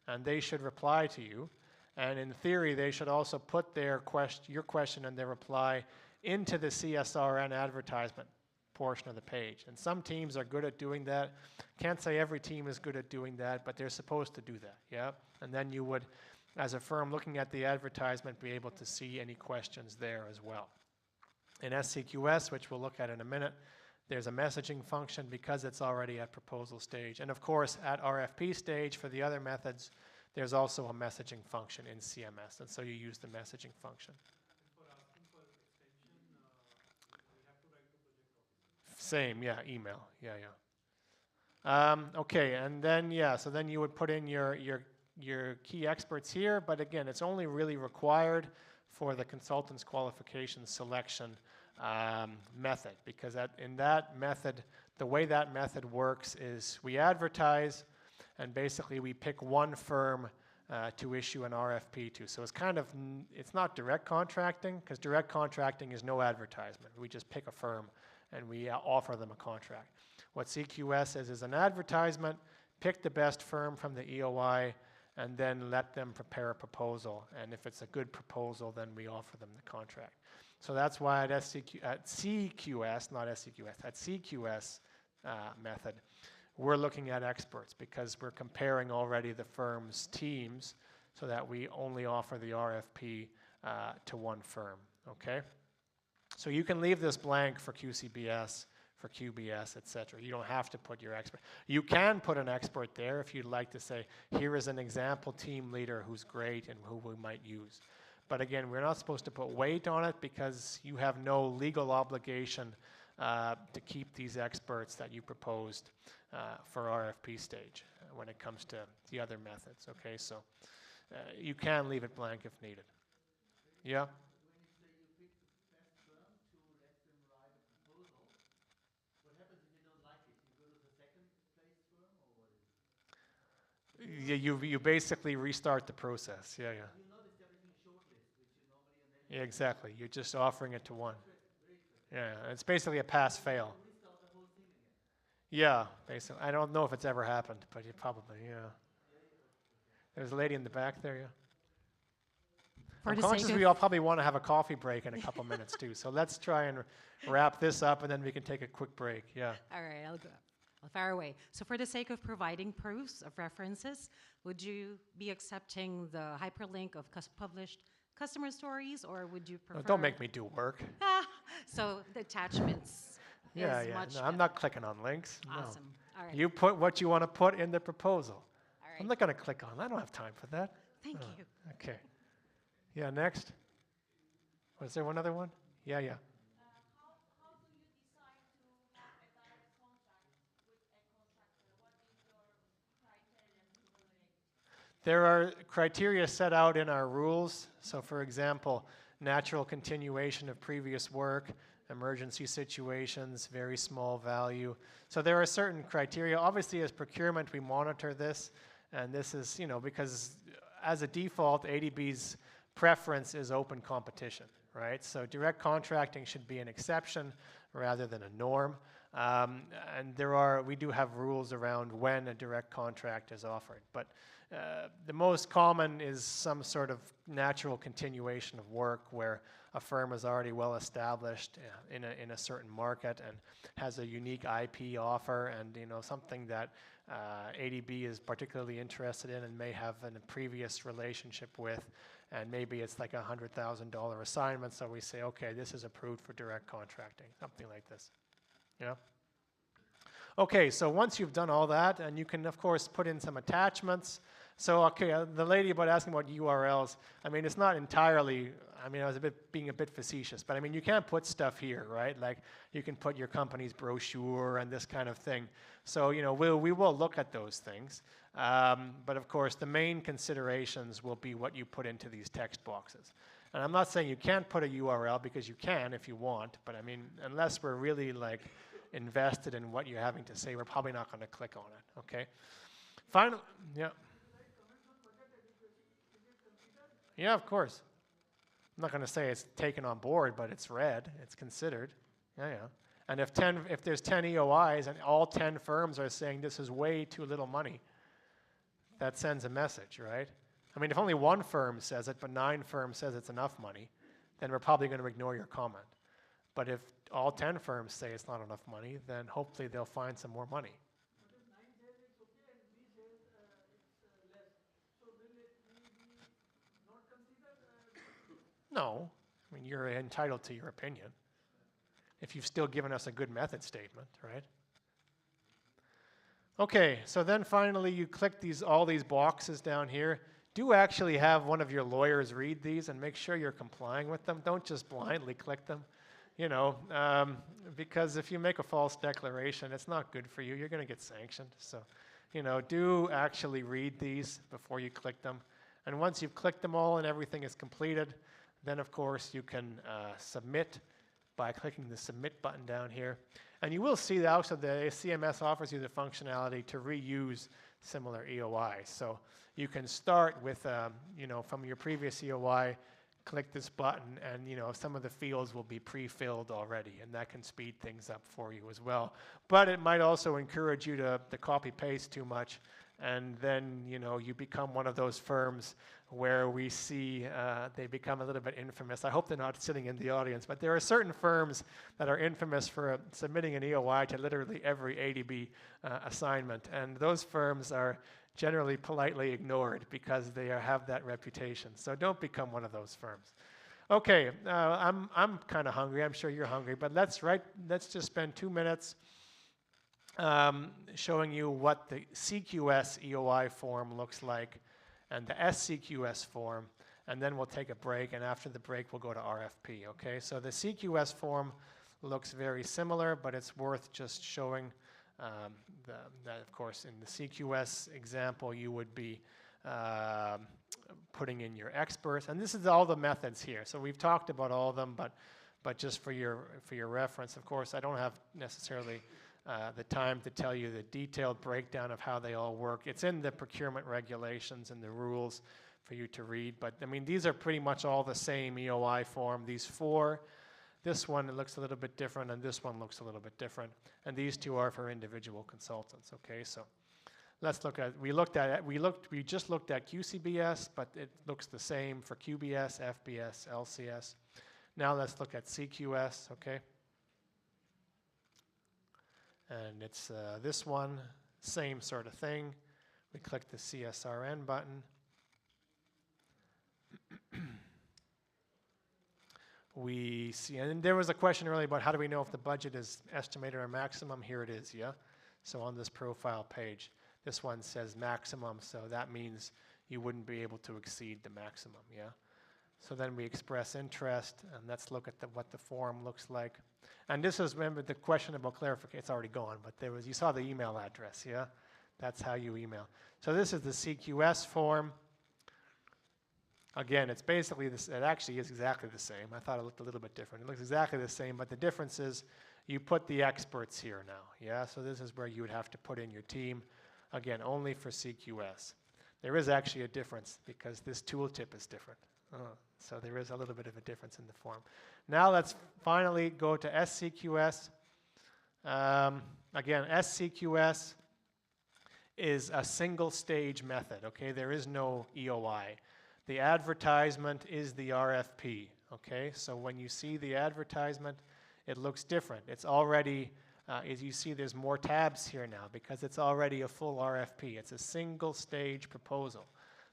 And they should reply to you. And in theory, they should also put your question and their reply into the CSRN advertisement portion of the page. And some teams are good at doing that. Can't say every team is good at doing that, but they're supposed to do that, yeah? And then you would, as a firm looking at the advertisement, be able to see any questions there as well. In SCQS, which we'll look at in a minute, there's a messaging function because it's already at proposal stage. And of course, at RFP stage for the other methods, there's also a messaging function in CMS. And so you use the messaging function. Same, yeah, email, yeah. Okay, and then, yeah, so then you would put in your key experts here, but again, it's only really required for the consultant's qualification selection method, because in that method, the way that method works is we advertise, and basically we pick one firm to issue an RFP to. So it's kind of, it's not direct contracting, because direct contracting is no advertisement. We just pick a firm and we offer them a contract. What CQS is an advertisement, pick the best firm from the EOI, and then let them prepare a proposal. And if it's a good proposal, then we offer them the contract. So that's why at CQS, not SCQS, at CQS method, we're looking at experts because we're comparing already the firm's teams so that we only offer the RFP to one firm, okay? So you can leave this blank for QCBS, for QBS, etc. You don't have to put your expert. You can put an expert there if you'd like to say, here is an example team leader who's great and who we might use. But again, we're not supposed to put weight on it because you have no legal obligation to keep these experts that you proposed for RFP stage when it comes to the other methods, okay? So you can leave it blank if needed. Yeah? Yeah, you basically restart the process. Yeah, yeah. You're not establishing a shortlist, which you normally and then. Yeah, exactly. You're just offering it to one. Yeah, it's basically a pass-fail. Restart the whole thing again. Yeah, basically. I don't know if it's ever happened, but you probably, yeah. There's a lady in the back there, yeah. I'm conscious we all probably want to have a coffee break in a couple minutes too. So let's try and wrap this up, and then we can take a quick break. Yeah. All right, I'll fire away. So for the sake of providing proofs of references, would you be accepting the hyperlink of published customer stories, or would you prefer? Oh, don't make me do work. So the attachments. Yeah, is yeah. much No, I'm not clicking on links. awesome. No. All right. You put what you want to put in the proposal. All right. I'm not going to click on. I don't have time for that. Thank you. Okay. Yeah. Next. Was there one other one? Yeah, yeah. How do you decide to have a direct contract with a contractor? What is your criteria to evaluate? There are criteria set out in our rules. So, for example, natural continuation of previous work, emergency situations, very small value. So there are certain criteria. Obviously, as procurement, we monitor this. And this is, you know, because as a default, ADB's preference is open competition, right? So direct contracting should be an exception rather than a norm. And we do have rules around when a direct contract is offered. But the most common is some sort of natural continuation of work where a firm is already well established in a certain market and has a unique IP offer, and something that ADB is particularly interested in and may have a previous relationship with, and maybe it's like a $100,000 assignment, so we say, okay, this is approved for direct contracting, something like this. Yeah. Okay, so once you've done all that, and you can, of course, put in some attachments. So, okay, the lady about asking about URLs, I mean, it's not entirely, I mean, I was being a bit facetious, but I mean, you can't put stuff here, right? Like, you can put your company's brochure and this kind of thing. So, we will look at those things. But of course, the main considerations will be what you put into these text boxes. And I'm not saying you can't put a URL, because you can if you want, but I mean, unless we're really like invested in what you're having to say, we're probably not going to click on it, okay? Final, yeah. Yeah, of course. I'm not going to say it's taken on board, but it's read, it's considered. Yeah, yeah. And if there's 10 EOIs and all 10 firms are saying this is way too little money, that sends a message, right? I mean, if only one firm says it, but 9 firms says it's enough money, then we're probably going to ignore your comment. But if all 10 firms say it's not enough money, then hopefully they'll find some more money. But if 9 says it's okay and 3 says it's less, so will we not consider? No. I mean, you're entitled to your opinion. If you've still given us a good method statement, right? Okay, so then finally you click all these boxes down here. Do actually have one of your lawyers read these and make sure you're complying with them. Don't just blindly click them, you know, because if you make a false declaration, it's not good for you. You're going to get sanctioned. So, you know, do actually read these before you click them. And once you've clicked them all and everything is completed, then of course you can submit by clicking the submit button down here. And you will see that also the CMS offers you the functionality to reuse similar EOIs. So you can start with, you know, from your previous EOI, click this button, and you know some of the fields will be pre-filled already, and that can speed things up for you as well. But it might also encourage you to copy paste too much, and then you know you become one of those firms where we see they become a little bit infamous. I hope they're not sitting in the audience, but there are certain firms that are infamous for submitting an EOI to literally every ADB assignment, and those firms are generally politely ignored because they have that reputation. So don't become one of those firms. Okay, I'm kind of hungry. I'm sure you're hungry, but let's just spend 2 minutes showing you what the CQS EOI form looks like and the SCQS form, and then we'll take a break, and after the break we'll go to RFP, okay? So the CQS form looks very similar, but it's worth just showing that, of course, in the CQS example, you would be putting in your experts, and this is all the methods here. So we've talked about all of them, but just for your reference, of course, I don't have necessarily the time to tell you the detailed breakdown of how they all work. It's in the procurement regulations and the rules for you to read, but I mean, these are pretty much all the same EOI form. These 4, this one it looks a little bit different, and this one looks a little bit different, and these 2 are for individual consultants. Okay, so let's look at. We just looked at QCBS, but it looks the same for QBS, FBS, LCS. Now let's look at CQS. Okay. And it's this one, same sort of thing. We click the CSRN button. We see, and there was a question earlier about how do we know if the budget is estimated or maximum. Here it is, yeah? So on this profile page, this one says maximum, so that means you wouldn't be able to exceed the maximum, yeah? So then we express interest, and let's look at what the form looks like. And this is, remember, the question about clarification. It's already gone, but you saw the email address, yeah? That's how you email. So this is the CQS form. Again, it's basically this. It actually is exactly the same. I thought it looked a little bit different. It looks exactly the same, but the difference is you put the experts here now, yeah? So this is where you would have to put in your team. Again, only for CQS. There is actually a difference because this tooltip is different. So there is a little bit of a difference in the form. Now let's finally go to SCQS. Again, SCQS is a single stage method, okay? There is no EOI. The advertisement is the RFP, okay? So when you see the advertisement, it looks different. It's already, as you see, there's more tabs here now because it's already a full RFP. It's a single stage proposal.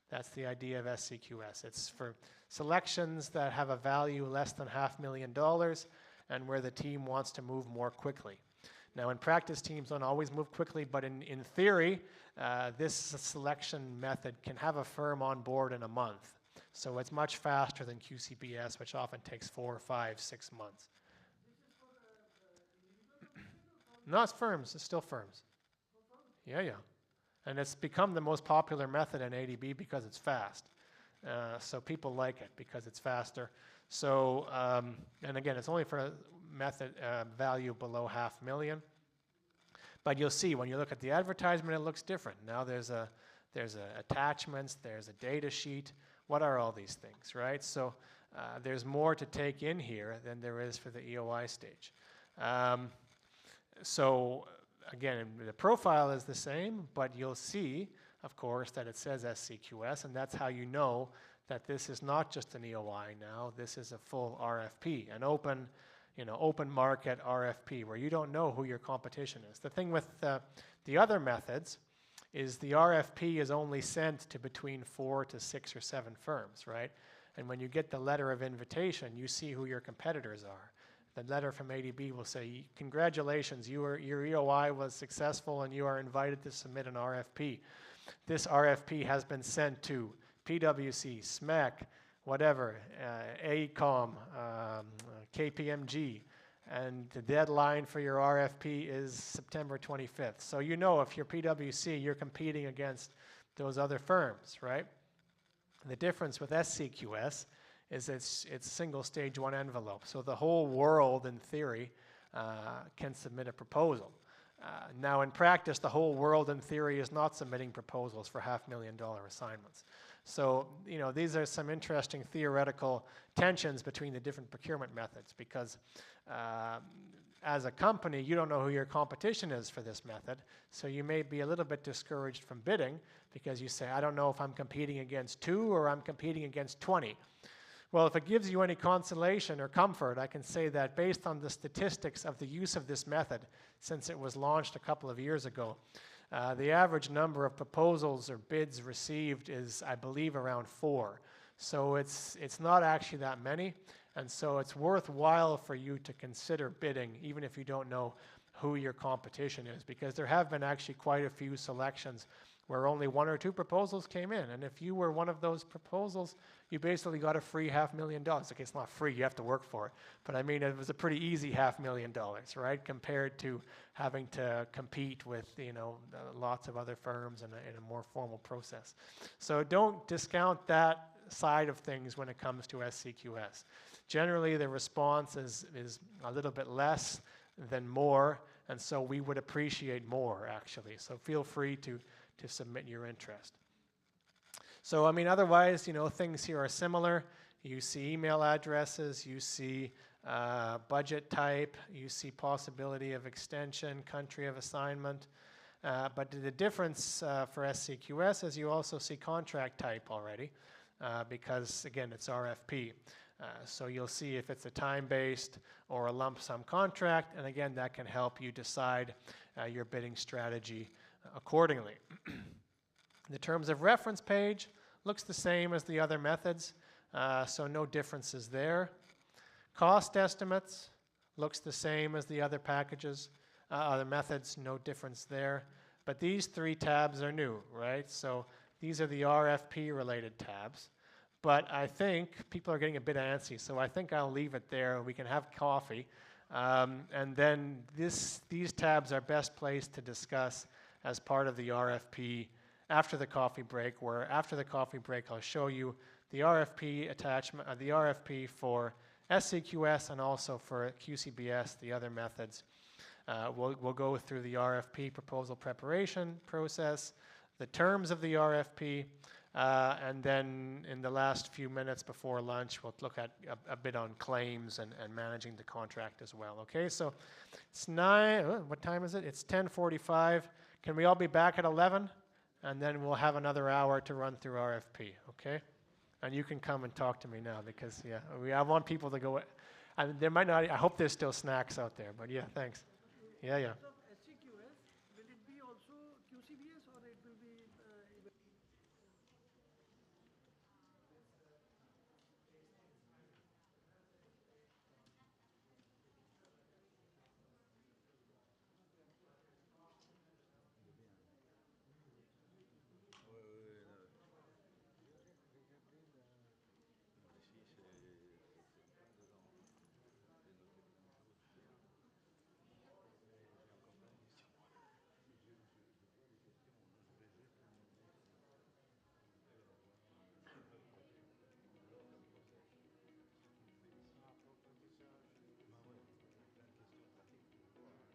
That's the idea of SCQS. It's for selections that have a value less than $500,000 and where the team wants to move more quickly. Now, in practice, teams don't always move quickly, but in theory, this selection method can have a firm on board in a month. So it's much faster than QCBS, which often takes 4, 5, 6 months. No, it's firms. It's still firms. Yeah, yeah. And it's become the most popular method in ADB because it's fast. So people like it because it's faster. So, and again, it's only for a method value below $500,000. But you'll see when you look at the advertisement, it looks different. Now there's attachments, there's a data sheet. What are all these things, right? So there's more to take in here than there is for the EOI stage. So again, the profile is the same, but you'll see, of course, that it says SCQS, and that's how you know that this is not just an EOI now. This is a full RFP, an open, open market RFP, where you don't know who your competition is. The thing with the other methods is the RFP is only sent to between 4 to 6 or 7 firms, right? And when you get the letter of invitation, you see who your competitors are. The letter from ADB will say, congratulations, your EOI was successful and you are invited to submit an RFP. This RFP has been sent to PwC, SMEC, whatever, AECOM, KPMG, and the deadline for your RFP is September 25th. So you know if you're PwC, you're competing against those other firms, right? The difference with SCQS is it's single stage 1 envelope. So the whole world, in theory, can submit a proposal. Now in practice, the whole world, in theory, is not submitting proposals for $500,000 assignments. So, these are some interesting theoretical tensions between the different procurement methods, because as a company, you don't know who your competition is for this method, so you may be a little bit discouraged from bidding because you say, I don't know if I'm competing against 2 or I'm competing against 20. Well, if it gives you any consolation or comfort, I can say that based on the statistics of the use of this method, since it was launched a couple of years ago, the average number of proposals or bids received is, I believe, around 4. So it's not actually that many, and so it's worthwhile for you to consider bidding, even if you don't know who your competition is, because there have been actually quite a few selections where only 1 or 2 proposals came in, and if you were one of those proposals, you basically got a free $500,000. Okay, it's not free, you have to work for it, but I mean, it was a pretty easy $500,000, right, compared to having to compete with, lots of other firms in a more formal process. So don't discount that side of things when it comes to SCQS. Generally, the response is a little bit less than more, and so we would appreciate more, actually. So feel free to submit your interest. So, I mean, otherwise, things here are similar. You see email addresses, you see budget type, you see possibility of extension, country of assignment. But the difference for SCQS is you also see contract type already, because, again, it's RFP. So you'll see if it's a time-based or a lump sum contract, and again, that can help you decide your bidding strategy accordingly. The terms of reference page looks the same as the other methods, so no differences there. Cost estimates looks the same as the other packages, other methods, no difference there. But these 3 tabs are new, right? So these are the RFP related tabs. But I think people are getting a bit antsy, so I think I'll leave it there. We can have coffee. And then these tabs are best placed to discuss as part of the RFP after the coffee break, where after the coffee break I'll show you the RFP attachment, the RFP for SCQS and also for QCBS, the other methods. We'll go through the RFP proposal preparation process, the terms of the RFP, and then in the last few minutes before lunch, we'll look at a bit on claims and managing the contract as well. Okay, so it's what time is it? It's 10:45. Can we all be back at 11? And then we'll have another hour to run through RFP, okay? And you can come and talk to me now because, I want people to go. And there might not, I hope there's still snacks out there, but yeah, thanks. Yeah.